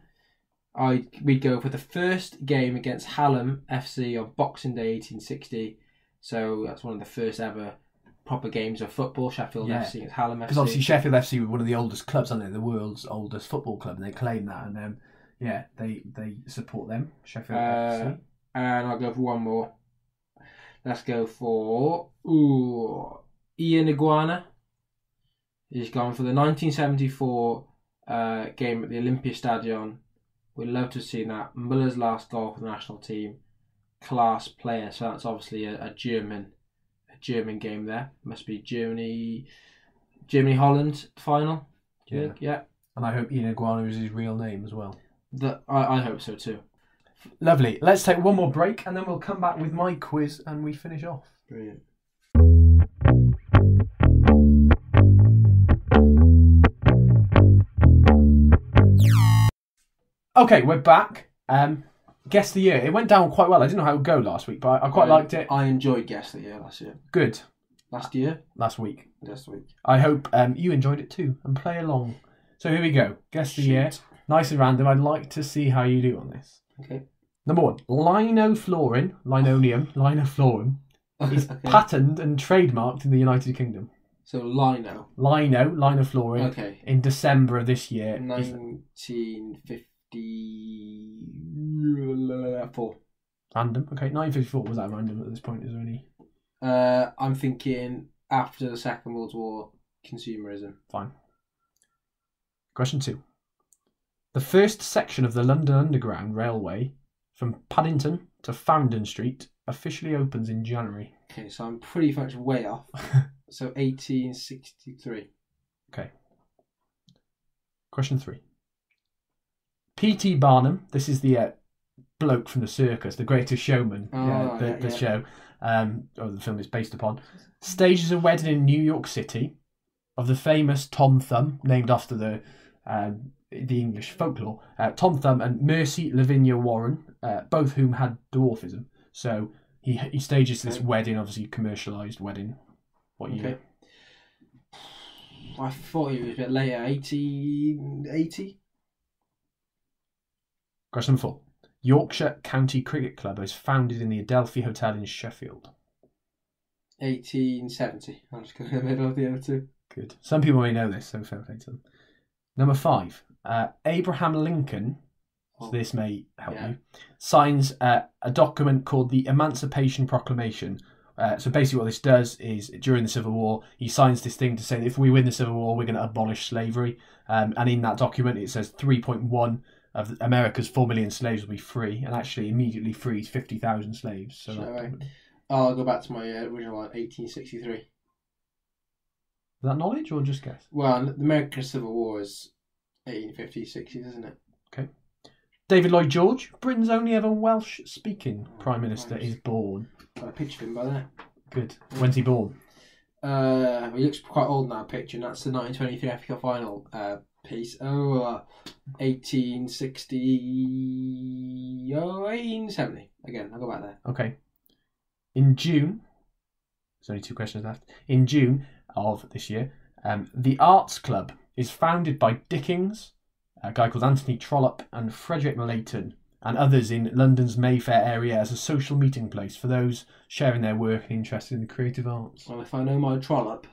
We'd go for the first game against Hallam FC on Boxing Day 1860. So that's one of the first ever proper games of football, Sheffield FC against Hallam FC. Because obviously Sheffield FC were one of the oldest clubs, aren't they? The world's oldest football club, and they claim that. And they support them, Sheffield FC. And I'll go for one more. Let's go for Ian Iguana. He's gone for the 1974 game at the Olympia Stadion. We'd love to have seen that. Muller's last goal for the national team. Class player. So that's obviously a German game there. Must be Germany Holland final. Yeah. And I hope Ian Iguana is his real name as well. I hope so too. Lovely. Let's take one more break and then we'll come back with my quiz and we finish off. Brilliant. Okay, we're back. Guess the year. It went down quite well. I didn't know how it would go last week, but I quite liked it. I enjoyed Guess the Year last year. Good. Last year? Last week. This week. I hope you enjoyed it too and play along. So here we go. Guess the year. Nice and random. I'd like to see how you do on this. Okay. Number 1. Linoleum is patented and trademarked in the United Kingdom. So lino. Linoflorin. Okay. In December of this year. 1954. Random. Okay, 1954. Was that random at this point? Is there any? I'm thinking after the Second World War, consumerism. Fine. Question 2. The first section of the London Underground Railway from Paddington to Farringdon Street officially opens in January. Okay, so I'm pretty much way off. So 1863. Okay. Question 3. P.T. Barnum, this is the bloke from the circus, the Greatest Showman, the show, or the film is based upon, stages a wedding in New York City of the famous Tom Thumb, named after the English folklore, Tom Thumb and Mercy Lavinia Warren, both whom had dwarfism. So he stages this wedding, obviously commercialised wedding. What year? I thought it was a bit later, 1880. Question 4. Yorkshire County Cricket Club was founded in the Adelphi Hotel in Sheffield. 1870. I'm just going in the middle of the other two. Good. Some people may know this, so fair play to them. Number 5. Abraham Lincoln, so this may help you, signs a document called the Emancipation Proclamation. So basically what this does is, during the Civil War, he signs this thing to say that if we win the Civil War, we're going to abolish slavery. And in that document, it says 3.1 of America's 4 million slaves will be free, and actually immediately frees 50,000 slaves. So I'll go back to my original one, 1863. Is that knowledge or just guess? Well, the American Civil War is 1850s, 60s, isn't it? Okay. David Lloyd George, Britain's only ever Welsh-speaking Prime Minister, is born. Got a picture of him by there. Good. When's he born? He looks quite old in that picture, and that's the 1923 FA Cup final piece. 1860... 1870. Again, I'll go back there. Okay. In June, there's only 2 questions left. In June of this year, the Arts Club is founded by Dickens, a guy called Anthony Trollope, and Frederick Leighton, and others in London's Mayfair area as a social meeting place for those sharing their work and interested in the creative arts. Well, if I know my Trollope,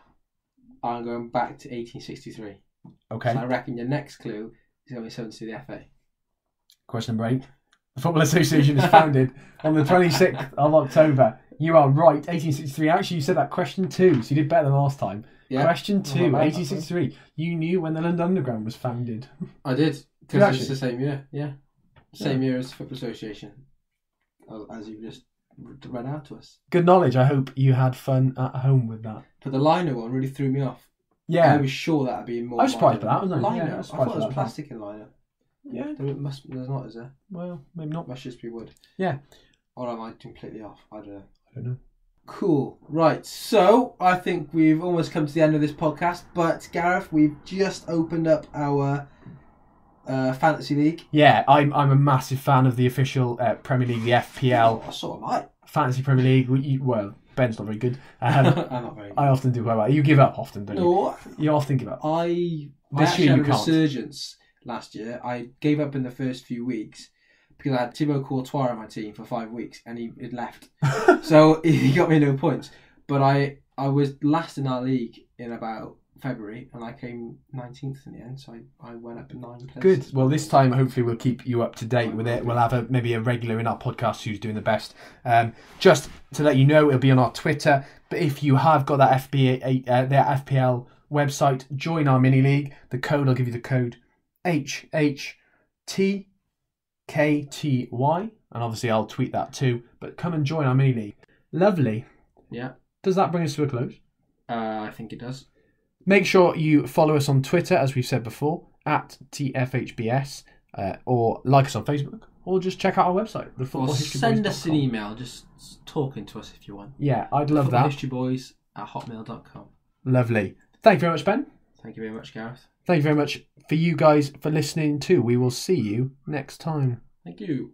I'm going back to 1863. Okay. So I reckon your next clue is going to be something to the FA. Question number 8. The Football Association is founded on the 26th of October. You are right, 1863. Actually, you said that question 2, so you did better than last time. Yeah. Question 2, 1863. You knew when the London Underground was founded. I did, because it's the same year. Yeah. Same year as the Football Association, as you just read out to us. Good knowledge. I hope you had fun at home with that. But the liner one really threw me off. Yeah. I was sure that would be more. I was surprised by that, wasn't I? Liner. Yeah, I thought there was plastic in liner. Yeah. There's not, is there? Well, maybe not. Must just be wood. Yeah. Or am I completely off? I don't know. Cool. Right. So I think we've almost come to the end of this podcast. But Gareth, we've just opened up our Fantasy League. Yeah, I'm a massive fan of the official Premier League, the FPL. So am I. Fantasy Premier League. Well, Ben's not very good. I'm not very good. I often do quite well. You give up often, don't you? No. You often give up. I actually had a resurgence last year. I gave up in the first few weeks because I had Thibaut Courtois on my team for 5 weeks and he had left. So he got me no points. But I was last in our league in about February and I came 19th in the end, so I went up in 9 places. Good. Well, this time hopefully we'll keep you up to date with it. We'll have maybe a regular in our podcast who's doing the best. Just to let you know, it'll be on our Twitter. But if you have got that their FPL website, join our mini league. The code, I'll give you the code hhtkhy, and obviously I'll tweet that too. But come and join our mini league. Lovely. Yeah. Does that bring us to a close? I think it does. Make sure you follow us on Twitter, as we've said before, at TFHBS, or like us on Facebook, or just check out our website, the Football History Boys. Send us an email, just talking to us if you want. Yeah, I'd love that. FootballHistoryBoys@hotmail.com. Lovely. Thank you very much, Ben. Thank you very much, Gareth. Thank you very much for you guys for listening too. We will see you next time. Thank you.